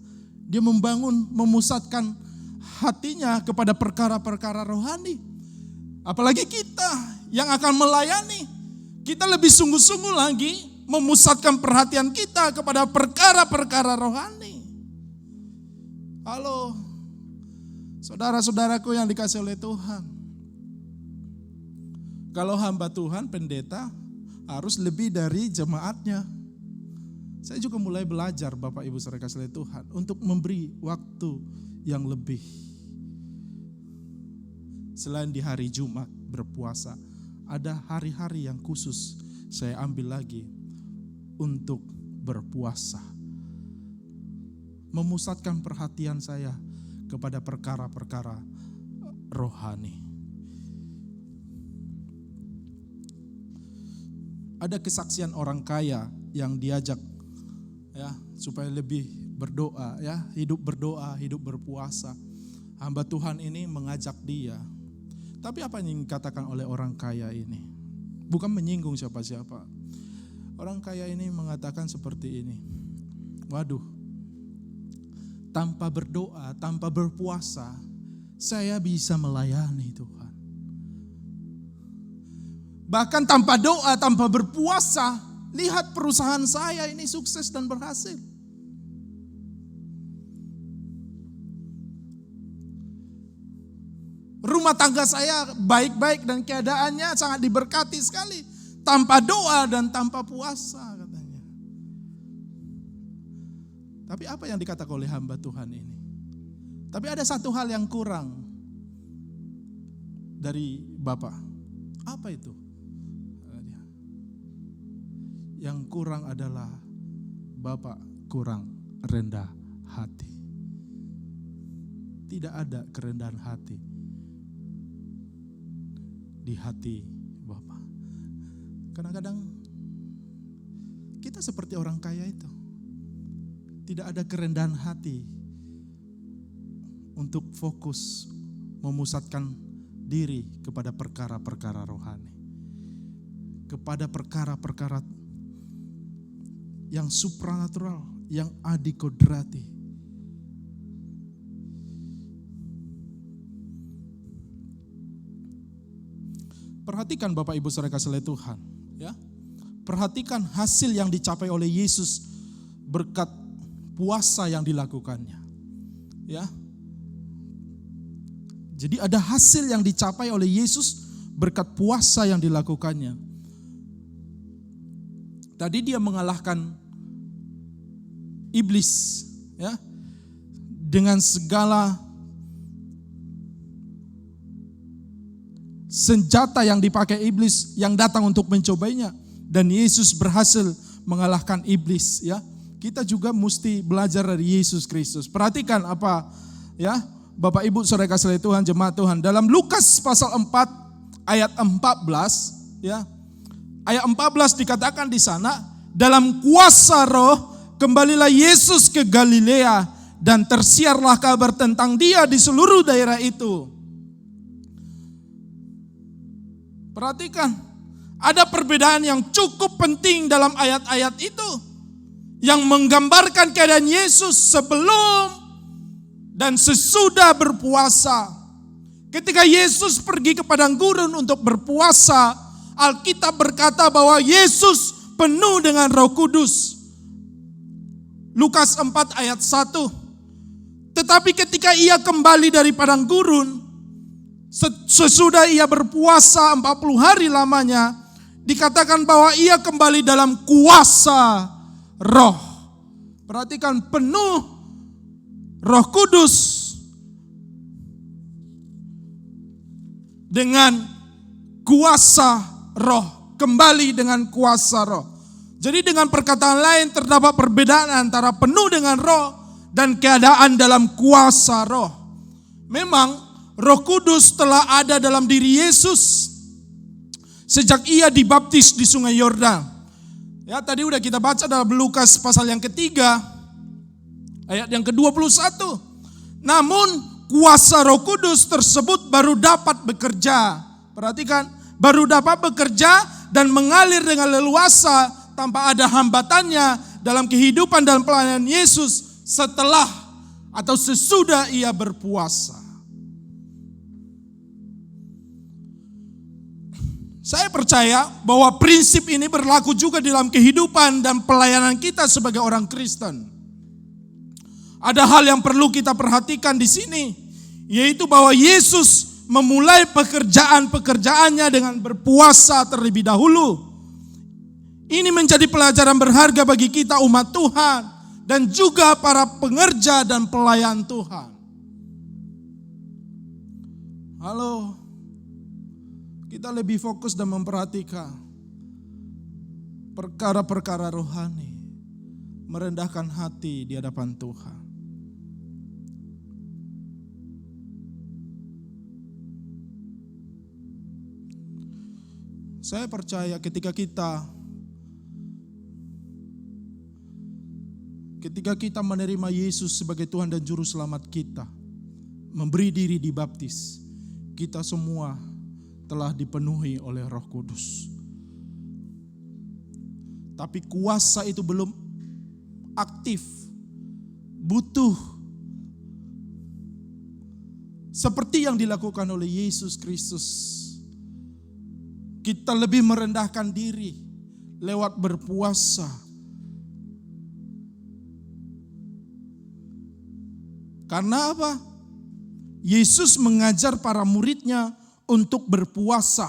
Dia memusatkan hatinya kepada perkara-perkara rohani. Apalagi kita yang akan melayani, kita lebih sungguh-sungguh lagi memusatkan perhatian kita kepada perkara-perkara rohani. Halo, saudara-saudaraku yang dikasihi oleh Tuhan. Kalau hamba Tuhan, pendeta harus lebih dari jemaatnya. Saya juga mulai belajar, Bapak Ibu saudara kasih oleh Tuhan, untuk memberi waktu yang lebih. Selain di hari Jumat berpuasa, ada hari-hari yang khusus saya ambil lagi untuk berpuasa. Memusatkan perhatian saya kepada perkara-perkara rohani. Ada kesaksian orang kaya yang diajak ya supaya lebih berdoa ya, hidup berdoa, hidup berpuasa. Hamba Tuhan ini mengajak dia. Tapi apa yang dikatakan oleh orang kaya ini? Bukan menyinggung siapa-siapa. Orang kaya ini mengatakan seperti ini. Waduh, tanpa berdoa, tanpa berpuasa, saya bisa melayani Tuhan. Bahkan tanpa doa, tanpa berpuasa, lihat perusahaan saya ini sukses dan berhasil. Rumah tangga saya baik-baik dan keadaannya sangat diberkati sekali. Tanpa doa dan tanpa puasa katanya. Tapi apa yang dikatakan oleh hamba Tuhan ini? Tapi ada satu hal yang kurang dari Bapak. Apa itu? Yang kurang adalah Bapak kurang rendah hati. Tidak ada kerendahan hati di hati Bapak. Kadang-kadang kita seperti orang kaya itu. Tidak ada kerendahan hati untuk fokus memusatkan diri kepada perkara-perkara rohani. Kepada perkara-perkara yang supranatural, yang adikodrati. Perhatikan Bapak Ibu saudara kasih oleh Tuhan, ya. Perhatikan hasil yang dicapai oleh Yesus berkat puasa yang dilakukannya. Ya. Jadi ada hasil yang dicapai oleh Yesus berkat puasa yang dilakukannya. Tadi dia mengalahkan iblis, ya, dengan segala senjata yang dipakai iblis yang datang untuk mencobanya, dan Yesus berhasil mengalahkan iblis. Ya, kita juga mesti belajar dari Yesus Kristus. Perhatikan apa, ya, Bapak Ibu saudara kasih Tuhan, jemaat Tuhan, dalam Lukas pasal 4 ayat 14, ya. Ayat 14 dikatakan di sana, dalam kuasa Roh kembalilah Yesus ke Galilea dan tersiarlah kabar tentang Dia di seluruh daerah itu. Perhatikan, ada perbedaan yang cukup penting dalam ayat-ayat itu yang menggambarkan keadaan Yesus sebelum dan sesudah berpuasa. Ketika Yesus pergi ke padang gurun untuk berpuasa, Alkitab berkata bahwa Yesus penuh dengan Roh Kudus. Lukas 4 ayat 1. Tetapi ketika ia kembali dari padang gurun, sesudah ia berpuasa 40 hari lamanya, dikatakan bahwa ia kembali dalam kuasa Roh. Perhatikan, penuh Roh Kudus dengan kuasa Roh, kembali dengan kuasa Roh. Jadi dengan perkataan lain terdapat perbedaan antara penuh dengan Roh dan keadaan dalam kuasa Roh. Memang Roh Kudus telah ada dalam diri Yesus sejak ia dibaptis di Sungai Yordan. Ya, tadi udah kita baca dalam Lukas pasal yang ketiga, ayat yang ke-21. Namun kuasa Roh Kudus tersebut baru dapat bekerja. Perhatikan, baru dapat bekerja dan mengalir dengan leluasa tanpa ada hambatannya dalam kehidupan dan pelayanan Yesus setelah atau sesudah ia berpuasa. Saya percaya bahwa prinsip ini berlaku juga dalam kehidupan dan pelayanan kita sebagai orang Kristen. Ada hal yang perlu kita perhatikan di sini, yaitu bahwa Yesus memulai pekerjaan-pekerjaannya dengan berpuasa terlebih dahulu. Ini menjadi pelajaran berharga bagi kita umat Tuhan dan juga para pengerja dan pelayan Tuhan. Halo, kita lebih fokus dan memperhatikan perkara-perkara rohani, merendahkan hati di hadapan Tuhan. Saya percaya ketika kita menerima Yesus sebagai Tuhan dan Juru Selamat kita, memberi diri dibaptis, kita semua telah dipenuhi oleh Roh Kudus. Tapi kuasa itu belum aktif, butuh seperti yang dilakukan oleh Yesus Kristus. Kita lebih merendahkan diri lewat berpuasa. Karena apa? Yesus mengajar para muridnya untuk berpuasa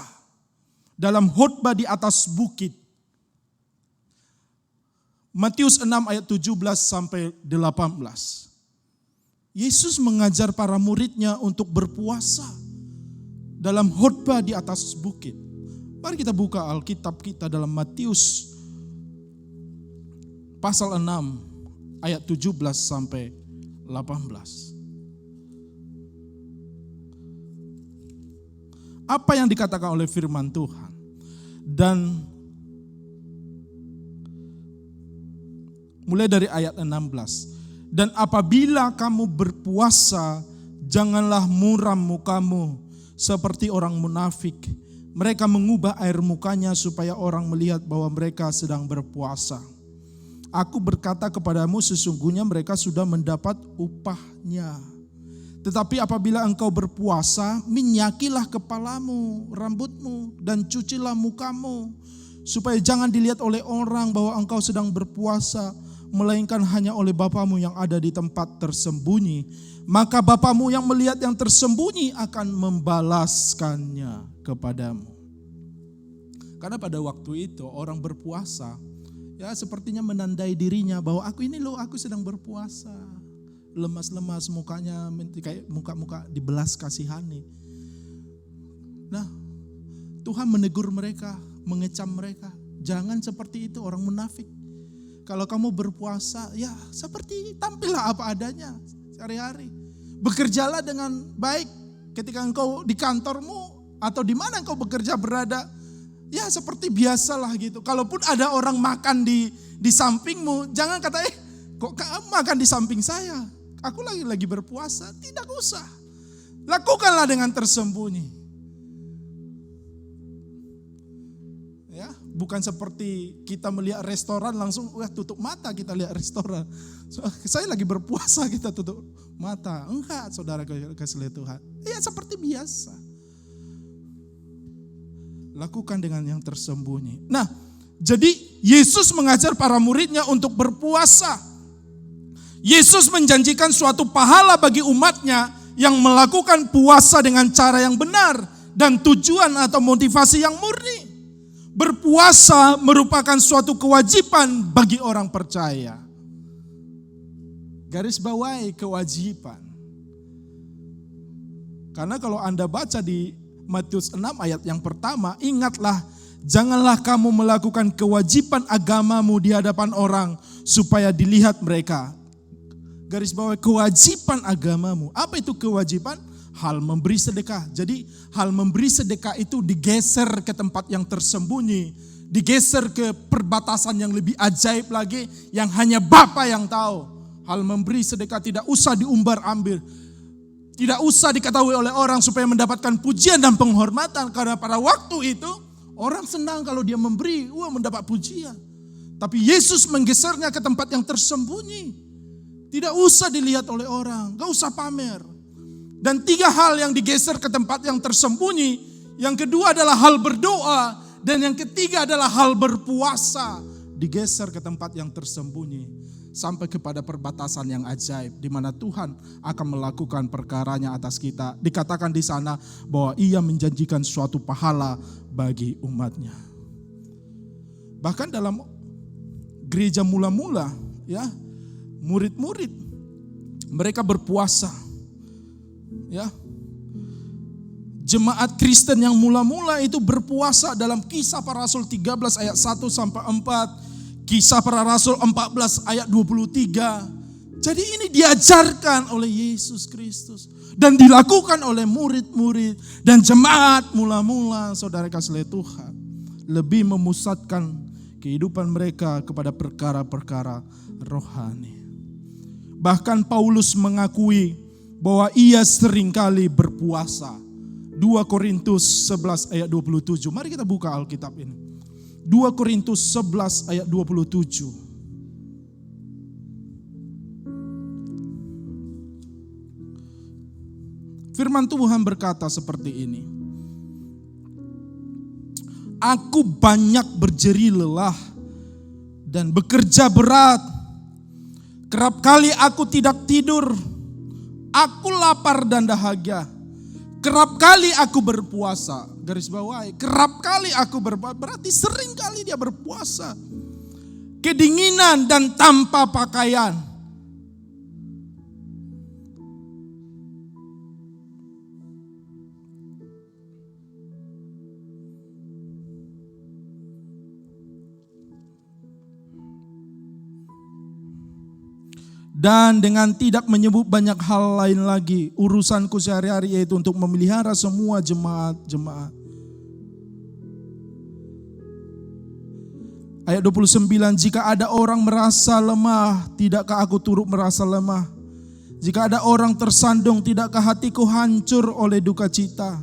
dalam khotbah di atas bukit. Matius 6 ayat 17 sampai 18. Yesus mengajar para muridnya untuk berpuasa dalam khotbah di atas bukit. Mari kita buka Alkitab kita dalam Matius pasal 6 ayat 17 sampai 18. Apa yang dikatakan oleh firman Tuhan? Dan mulai dari ayat 16. Dan apabila kamu berpuasa, janganlah muram mukamu seperti orang munafik. Mereka mengubah air mukanya supaya orang melihat bahwa mereka sedang berpuasa. Aku berkata kepadamu, sesungguhnya mereka sudah mendapat upahnya. Tetapi apabila engkau berpuasa, minyakilah kepalamu, rambutmu, dan cucilah mukamu, supaya jangan dilihat oleh orang bahwa engkau sedang berpuasa, melainkan hanya oleh Bapamu yang ada di tempat tersembunyi. Maka Bapamu yang melihat yang tersembunyi akan membalaskannya kepadamu. Karena pada waktu itu orang berpuasa, ya sepertinya menandai dirinya bahwa aku ini loh, aku sedang berpuasa. Lemas-lemas mukanya kayak muka-muka dibelas kasihani. Nah, Tuhan menegur mereka, mengecam mereka. Jangan seperti itu orang munafik. Kalau kamu berpuasa, ya seperti tampillah apa adanya sehari-hari. Bekerjalah dengan baik ketika engkau di kantormu atau di mana engkau bekerja berada. Ya seperti biasalah gitu. Kalaupun ada orang makan di sampingmu, jangan kata kok kamu makan di samping saya? Aku lagi berpuasa. Tidak usah. Lakukanlah dengan tersembunyi. Ya, bukan seperti kita melihat restoran langsung tutup mata kita lihat restoran. Saya lagi berpuasa kita tutup mata. Enggak, saudara kasih Tuhan. Ya seperti biasa. Lakukan dengan yang tersembunyi. Nah, jadi Yesus mengajar para muridnya untuk berpuasa. Yesus menjanjikan suatu pahala bagi umatnya yang melakukan puasa dengan cara yang benar dan tujuan atau motivasi yang murni. Berpuasa merupakan suatu kewajiban bagi orang percaya. Garis bawahi kewajiban. Karena kalau Anda baca di Matius 6 ayat yang pertama, ingatlah, janganlah kamu melakukan kewajiban agamamu di hadapan orang supaya dilihat mereka. Garis bawah kewajiban agamamu. Apa itu kewajiban? Hal memberi sedekah. Jadi hal memberi sedekah itu digeser ke tempat yang tersembunyi. Digeser ke perbatasan yang lebih ajaib lagi yang hanya Bapa yang tahu. Hal memberi sedekah tidak usah diumbar ambir. Tidak usah diketahui oleh orang supaya mendapatkan pujian dan penghormatan. Karena pada waktu itu orang senang kalau dia memberi, mendapat pujian. Tapi Yesus menggesernya ke tempat yang tersembunyi. Tidak usah dilihat oleh orang, gak usah pamer. Dan 3 hal yang digeser ke tempat yang tersembunyi. Yang kedua adalah hal berdoa. Dan yang ketiga adalah hal berpuasa. Digeser ke tempat yang tersembunyi. Sampai kepada perbatasan yang ajaib. Di mana Tuhan akan melakukan perkaranya atas kita. Dikatakan di sana bahwa Ia menjanjikan suatu pahala bagi umatnya. Bahkan dalam gereja mula-mula, ya, murid-murid mereka berpuasa. Ya. Jemaat Kristen yang mula-mula itu berpuasa dalam Kisah Para Rasul 13 ayat 1 sampai 4, Kisah Para Rasul 14 ayat 23. Jadi ini diajarkan oleh Yesus Kristus dan dilakukan oleh murid-murid dan jemaat mula-mula, saudara kasih Tuhan, lebih memusatkan kehidupan mereka kepada perkara-perkara rohani. Bahkan Paulus mengakui bahwa ia seringkali berpuasa. 2 Korintus 11 ayat 27. Mari kita buka Alkitab ini. 2 Korintus 11 ayat 27. Firman Tuhan berkata seperti ini. Aku banyak berjeri lelah dan bekerja berat. Kerap kali aku tidak tidur. Aku lapar dan dahaga. Kerap kali aku berpuasa. Garis bawahi, kerap kali aku berpuasa. Berarti sering kali dia berpuasa. Kedinginan dan tanpa pakaian. Dan dengan tidak menyebut banyak hal lain lagi, urusanku sehari-hari yaitu untuk memelihara semua jemaat-jemaat. Ayat 29, jika ada orang merasa lemah, tidakkah aku turut merasa lemah? Jika ada orang tersandung, tidakkah hatiku hancur oleh duka cita?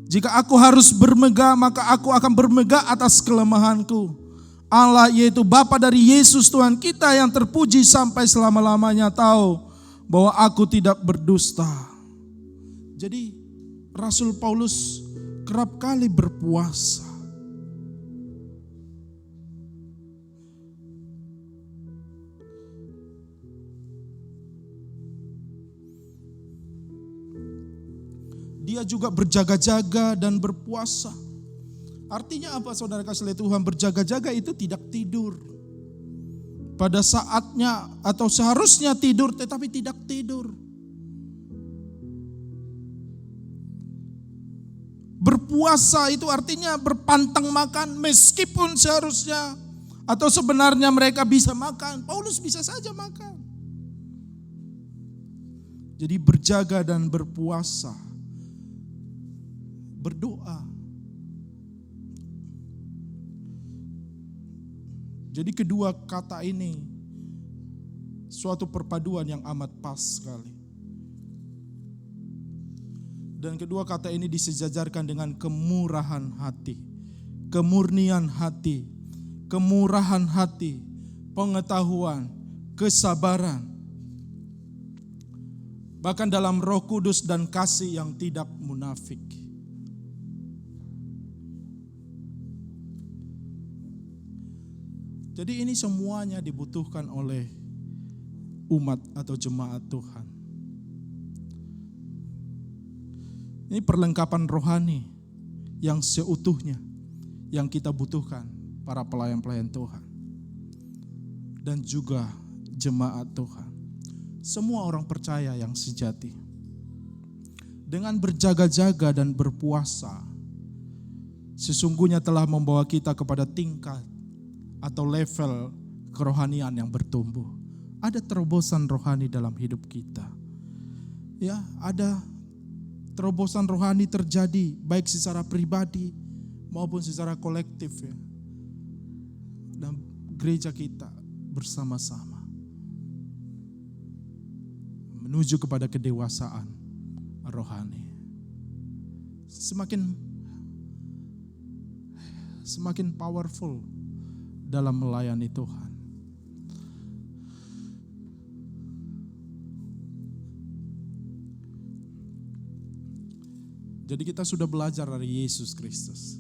Jika aku harus bermegah, maka aku akan bermegah atas kelemahanku. Allah yaitu Bapa dari Yesus Tuhan kita yang terpuji sampai selama-lamanya tahu bahwa aku tidak berdusta. Jadi Rasul Paulus kerap kali berpuasa. Dia juga berjaga-jaga dan berpuasa. Artinya apa saudara kasih Tuhan? Berjaga-jaga itu tidak tidur. Pada saatnya atau seharusnya tidur tetapi tidak tidur. Berpuasa itu artinya berpantang makan meskipun seharusnya atau sebenarnya mereka bisa makan. Paulus bisa saja makan. Jadi berjaga dan berpuasa. Berdoa. Jadi kedua kata ini suatu perpaduan yang amat pas sekali. Dan kedua kata ini disejajarkan dengan kemurahan hati, kemurnian hati, kemurahan hati, pengetahuan, kesabaran. Bahkan dalam Roh Kudus dan kasih yang tidak munafik. Jadi ini semuanya dibutuhkan oleh umat atau jemaat Tuhan. Ini perlengkapan rohani yang seutuhnya yang kita butuhkan para pelayan-pelayan Tuhan. Dan juga jemaat Tuhan. Semua orang percaya yang sejati. Dengan berjaga-jaga dan berpuasa, sesungguhnya telah membawa kita kepada tingkat atau level kerohanian yang bertumbuh. Ada terobosan rohani dalam hidup kita. Ya, ada terobosan rohani terjadi baik secara pribadi maupun secara kolektif ya. Dan gereja kita bersama-sama menuju kepada kedewasaan rohani. Semakin powerful dalam melayani Tuhan. Jadi kita sudah belajar dari Yesus Kristus.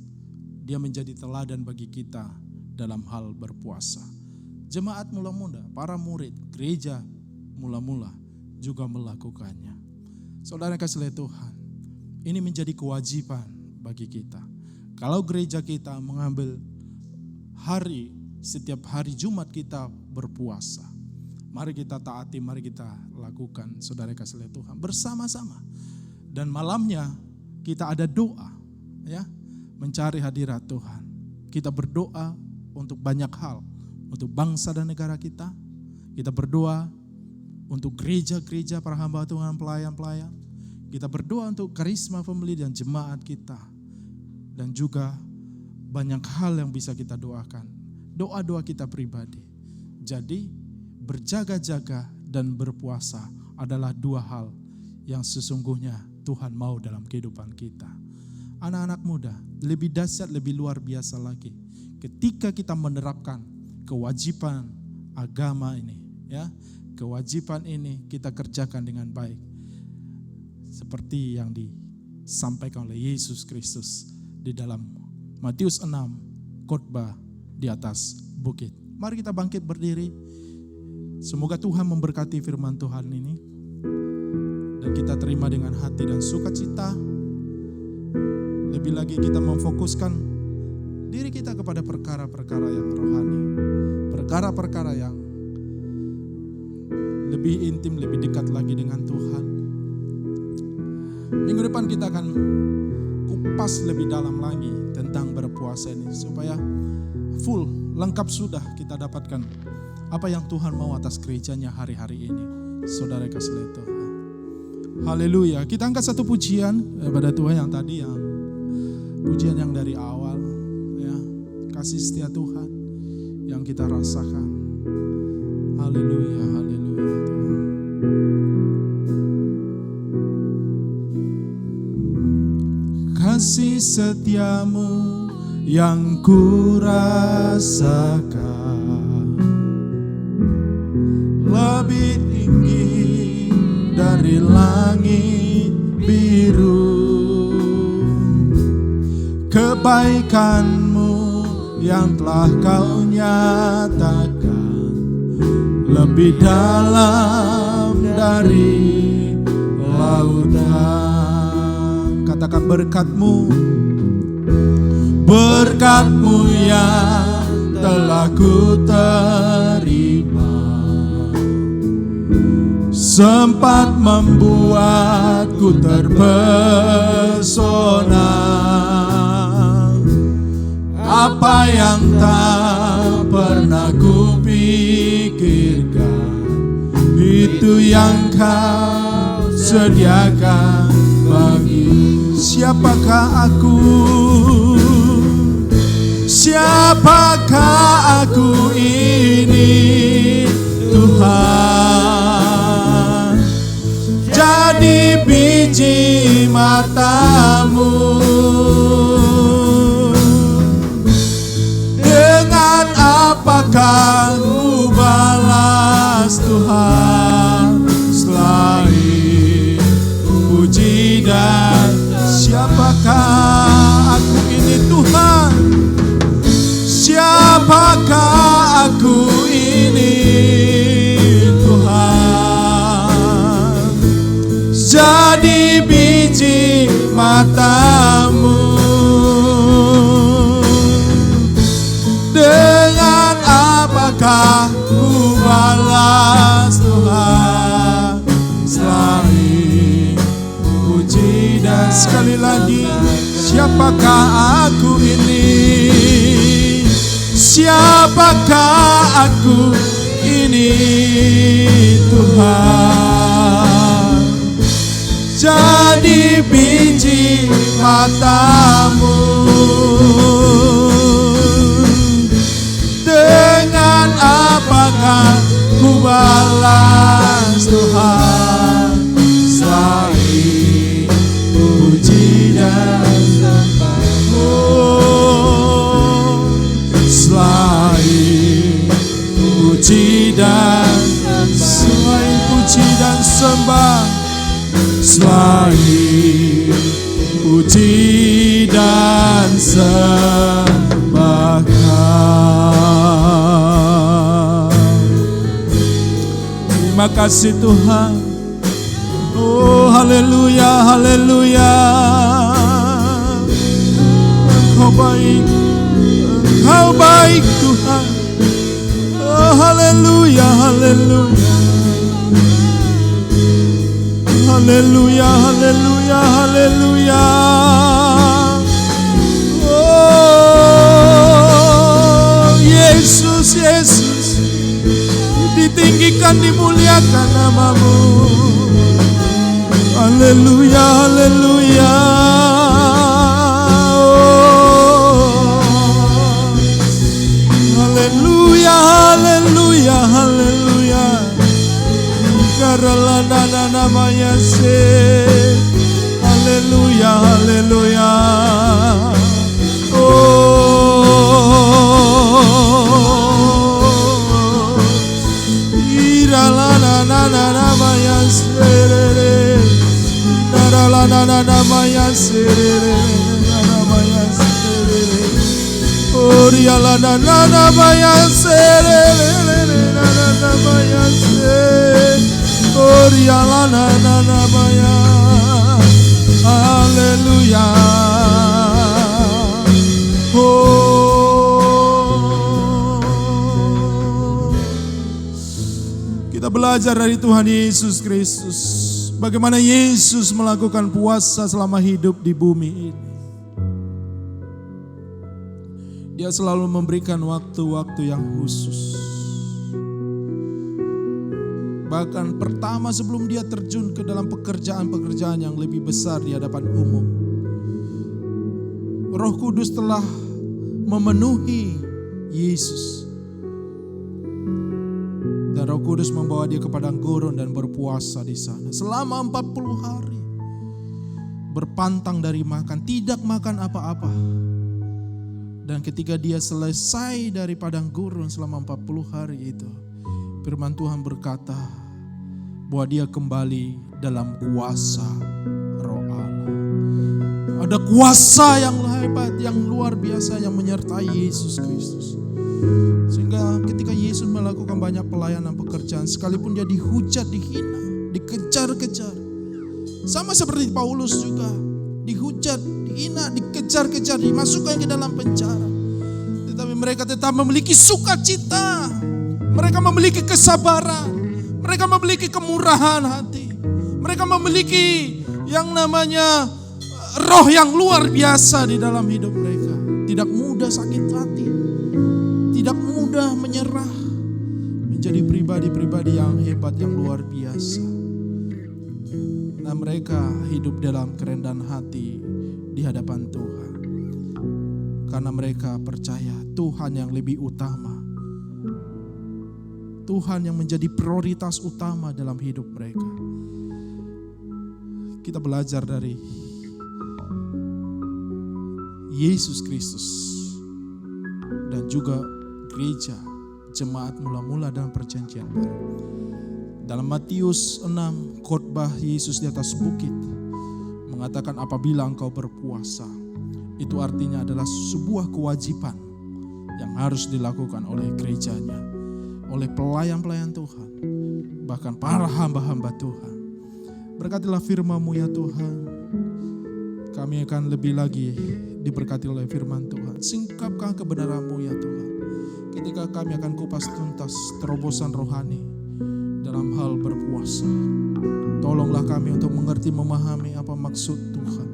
Dia menjadi teladan bagi kita dalam hal berpuasa. Jemaat mula-mula, para murid, gereja mula-mula juga melakukannya. Saudara kasih Tuhan, ini menjadi kewajiban bagi kita. Kalau gereja kita mengambil setiap hari Jumat kita berpuasa, mari kita taati, mari kita lakukan, saudara kasih Tuhan, bersama-sama. Dan malamnya kita ada doa, ya, mencari hadirat Tuhan. Kita berdoa untuk banyak hal, untuk bangsa dan negara kita. Kita berdoa untuk gereja-gereja, para hamba Tuhan, pelayan-pelayan. Kita berdoa untuk karisma family dan jemaat kita. Dan juga banyak hal yang bisa kita doakan. Doa-doa kita pribadi. Jadi berjaga-jaga dan berpuasa adalah dua hal yang sesungguhnya Tuhan mau dalam kehidupan kita. Anak-anak muda, lebih dahsyat, lebih luar biasa lagi ketika kita menerapkan kewajiban agama ini, ya. Kewajiban ini kita kerjakan dengan baik. Seperti yang disampaikan oleh Yesus Kristus di dalam Matius 6, khotbah di atas bukit. Mari kita bangkit berdiri. Semoga Tuhan memberkati firman Tuhan ini. Dan kita terima dengan hati dan sukacita. Lebih lagi kita memfokuskan diri kita kepada perkara-perkara yang rohani. Perkara-perkara yang lebih intim, lebih dekat lagi dengan Tuhan. Minggu depan kita akan kupas lebih dalam lagi tentang berpuasa ini. Supaya full, lengkap sudah kita dapatkan apa yang Tuhan mau atas gerejanya hari-hari ini. Saudara kasih Tuhan. Haleluya. Kita angkat satu pujian pada Tuhan yang tadi, yang pujian yang dari awal, ya, kasih setia Tuhan yang kita rasakan. Haleluya, haleluya Tuhan. Kasih setiamu yang ku rasakan lebih tinggi dari langit biru. Kebaikanmu yang telah kau nyatakan lebih dalam dari lautan. Katakan berkat-Mu, berkat-Mu yang telah ku terima, sempat membuatku terpesona. Apa yang tak pernah ku pikirkan, itu yang kau sediakan bagi. Siapakah aku? Siapakah aku ini, Tuhan? Jadi biji mata-Mu. Dengan apakah ku balas Tuhan selain puji dan siapakah aku ini, Tuhan? Siapakah aku ini, Tuhan? Jadi biji mata-Mu. Dengan apakah ku balas Tuhan selain puji dan sekali lagi, siapakah aku ini? Siapakah aku ini, Tuhan? Jadi biji mata-Mu. Dengan apakah ku balas Tuhan selain puji dan sembah-Mu, selain puji dan sembah, selain puji dan sembahkan. Terima kasih Tuhan. Oh haleluya, haleluya. Engkau baik, Engkau baik Tuhan. Oh haleluya, haleluya. Haleluya, haleluya, haleluya. Oh Yesus, Yesus, ditinggikan, dimuliakan namamu. Haleluya, haleluya. Haleluya, haleluya, haleluya. Karena namanya se. Haleluya, haleluya. Oh, iralana namanya se. Naralana namanya se. Namanya se. Orialana namanya se. Namanya se. Orialana namanya. Haleluya. Oh, kita belajar dari Tuhan Yesus Kristus, bagaimana Yesus melakukan puasa selama hidup di bumi ini. Dia selalu memberikan waktu-waktu yang khusus. Bahkan pertama sebelum dia terjun ke dalam pekerjaan-pekerjaan yang lebih besar di hadapan umum, Roh Kudus telah memenuhi Yesus. Dan Roh Kudus membawa dia ke padang gurun dan berpuasa di sana selama 40 hari. Berpantang dari makan, tidak makan apa-apa. Dan ketika dia selesai dari padang gurun selama 40 hari itu, firman Tuhan berkata bahwa dia kembali dalam kuasa Roh Allah. Ada kuasa yang hebat, yang luar biasa yang menyertai Yesus Kristus. Sehingga ketika Yesus melakukan banyak pelayanan pekerjaan, sekalipun dia dihujat, dihina, dikejar-kejar. Sama seperti Paulus juga, dihujat, dihina, dikejar-kejar, dimasukkan ke dalam penjara. Tetapi mereka tetap memiliki sukacita. Mereka memiliki kesabaran, mereka memiliki kemurahan hati, mereka memiliki yang namanya roh yang luar biasa di dalam hidup mereka. Tidak mudah sakit hati, tidak mudah menyerah, menjadi pribadi-pribadi yang hebat, yang luar biasa. Nah mereka hidup dalam kerendahan hati di hadapan Tuhan, karena mereka percaya Tuhan yang lebih utama. Tuhan yang menjadi prioritas utama dalam hidup mereka. Kita belajar dari Yesus Kristus dan juga gereja, jemaat mula-mula dalam perjanjian baru. Dalam Matius 6, khotbah Yesus di atas bukit mengatakan apabila engkau berpuasa, itu artinya adalah sebuah kewajiban yang harus dilakukan oleh gerejanya, oleh pelayan-pelayan Tuhan, bahkan para hamba-hamba Tuhan. Berkatilah firman-Mu ya Tuhan. Kami akan lebih lagi diberkati oleh firman Tuhan. Singkapkan kebenaran-Mu ya Tuhan. Ketika kami akan kupas tuntas terobosan rohani dalam hal berpuasa. Tolonglah kami untuk mengerti, memahami apa maksud Tuhan.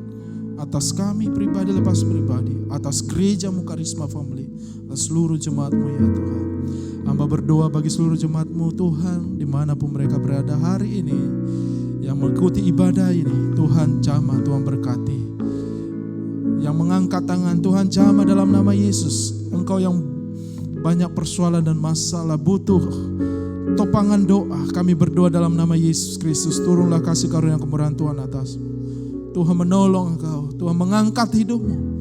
Atas kami pribadi lepas pribadi, atas gereja-Mu Karisma Family, atas seluruh jemaat-Mu ya Tuhan. Hamba berdoa bagi seluruh jemaat-Mu Tuhan, dimanapun mereka berada hari ini, yang mengikuti ibadah ini, Tuhan jamah, Tuhan berkati. Yang mengangkat tangan, Tuhan jamah dalam nama Yesus. Engkau yang banyak persoalan dan masalah, butuh topangan doa, kami berdoa dalam nama Yesus Kristus. Turunlah kasih karunia kemurahan Tuhan atas. Tuhan menolong engkau, Tuhan mengangkat hidupmu.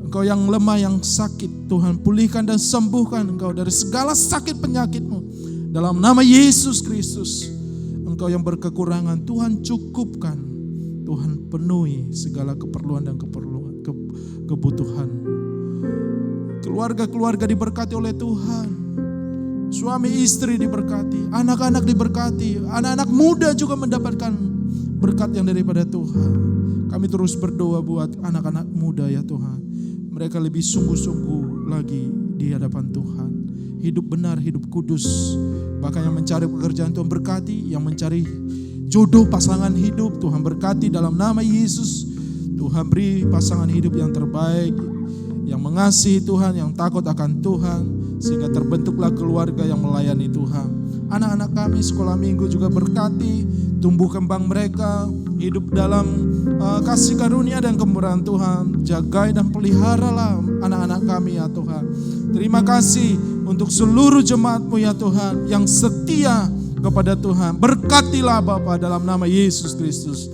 Engkau yang lemah, yang sakit, Tuhan pulihkan dan sembuhkan engkau dari segala sakit penyakitmu. Dalam nama Yesus Kristus. Engkau yang berkekurangan, Tuhan cukupkan Tuhan penuhi segala keperluan dan kebutuhan. Keluarga-keluarga diberkati oleh Tuhan. Suami istri diberkati, anak-anak diberkati, anak-anak muda juga mendapatkan berkat yang daripada Tuhan. Kami terus berdoa buat anak-anak muda ya Tuhan. Mereka lebih sungguh-sungguh lagi di hadapan Tuhan. Hidup benar, hidup kudus. Bahkan yang mencari pekerjaan Tuhan berkati, yang mencari jodoh pasangan hidup Tuhan berkati dalam nama Yesus. Tuhan beri pasangan hidup yang terbaik, yang mengasihi Tuhan, yang takut akan Tuhan, sehingga terbentuklah keluarga yang melayani Tuhan. Anak-anak kami sekolah minggu juga berkati, tumbuh kembang mereka, hidup dalam kasih karunia dan kemurahan Tuhan. Jagai dan peliharalah anak-anak kami ya Tuhan. Terima kasih untuk seluruh jemaat-Mu ya Tuhan yang setia kepada Tuhan. Berkatilah Bapa dalam nama Yesus Kristus.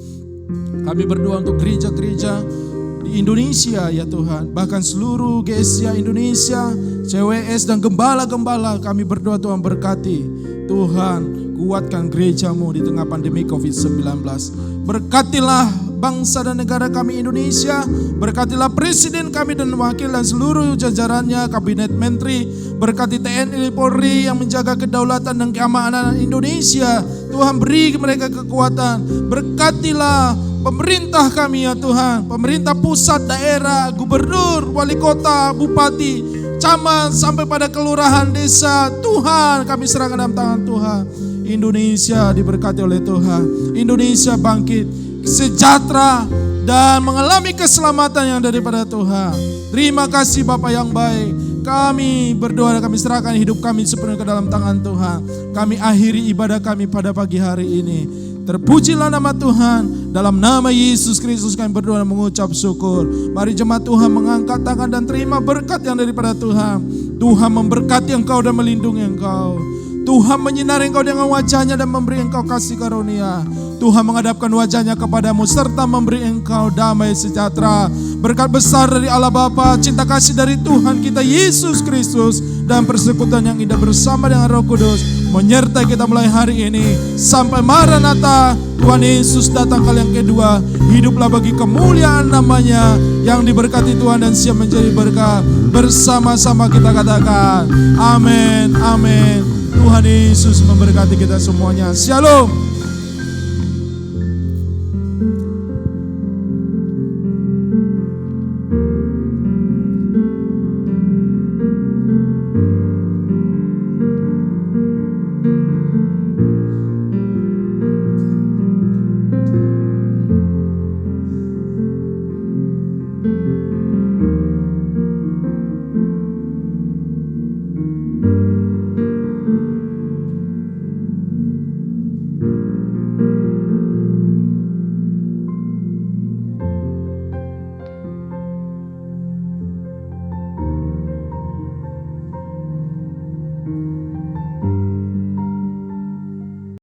Kami berdoa untuk gereja-gereja di Indonesia ya Tuhan, bahkan seluruh GSIA Indonesia, CWS dan gembala-gembala, kami berdoa Tuhan berkati. Tuhan kuatkan gereja-Mu di tengah pandemi COVID-19. Berkatilah bangsa dan negara kami Indonesia, berkatilah presiden kami dan wakil dan seluruh jajarannya, kabinet menteri, berkati TNI Polri yang menjaga kedaulatan dan keamanan Indonesia. Tuhan beri mereka kekuatan. Berkatilah pemerintah kami ya Tuhan, pemerintah pusat, daerah, gubernur, wali kota, bupati, camat, sampai pada kelurahan, desa. Tuhan kami serahkan dalam tangan Tuhan. Indonesia diberkati oleh Tuhan. Indonesia bangkit, sejahtera dan mengalami keselamatan yang daripada Tuhan. Terima kasih Bapa yang baik. Kami berdoa dan kami serahkan hidup kami sepenuhnya ke dalam tangan Tuhan. Kami akhiri ibadah kami pada pagi hari ini. Terpujilah nama Tuhan. Dalam nama Yesus Kristus kami berdoa dan mengucap syukur. Mari jemaat Tuhan mengangkat tangan dan terima berkat yang daripada Tuhan. Tuhan memberkati engkau dan melindungi engkau. Tuhan menyinari engkau dengan wajahnya dan memberi engkau kasih karunia. Tuhan menghadapkan wajahnya kepadamu serta memberi engkau damai sejahtera. Berkat besar dari Allah Bapa, cinta kasih dari Tuhan kita Yesus Kristus, dan persekutuan yang indah bersama dengan Roh Kudus menyertai kita mulai hari ini sampai Maranatha. Tuhan Yesus datang kali yang kedua. Hiduplah bagi kemuliaan namanya yang diberkati Tuhan dan siap menjadi berkat. Bersama-sama kita katakan amin, amin. Tuhan Yesus memberkati kita semuanya. Shalom.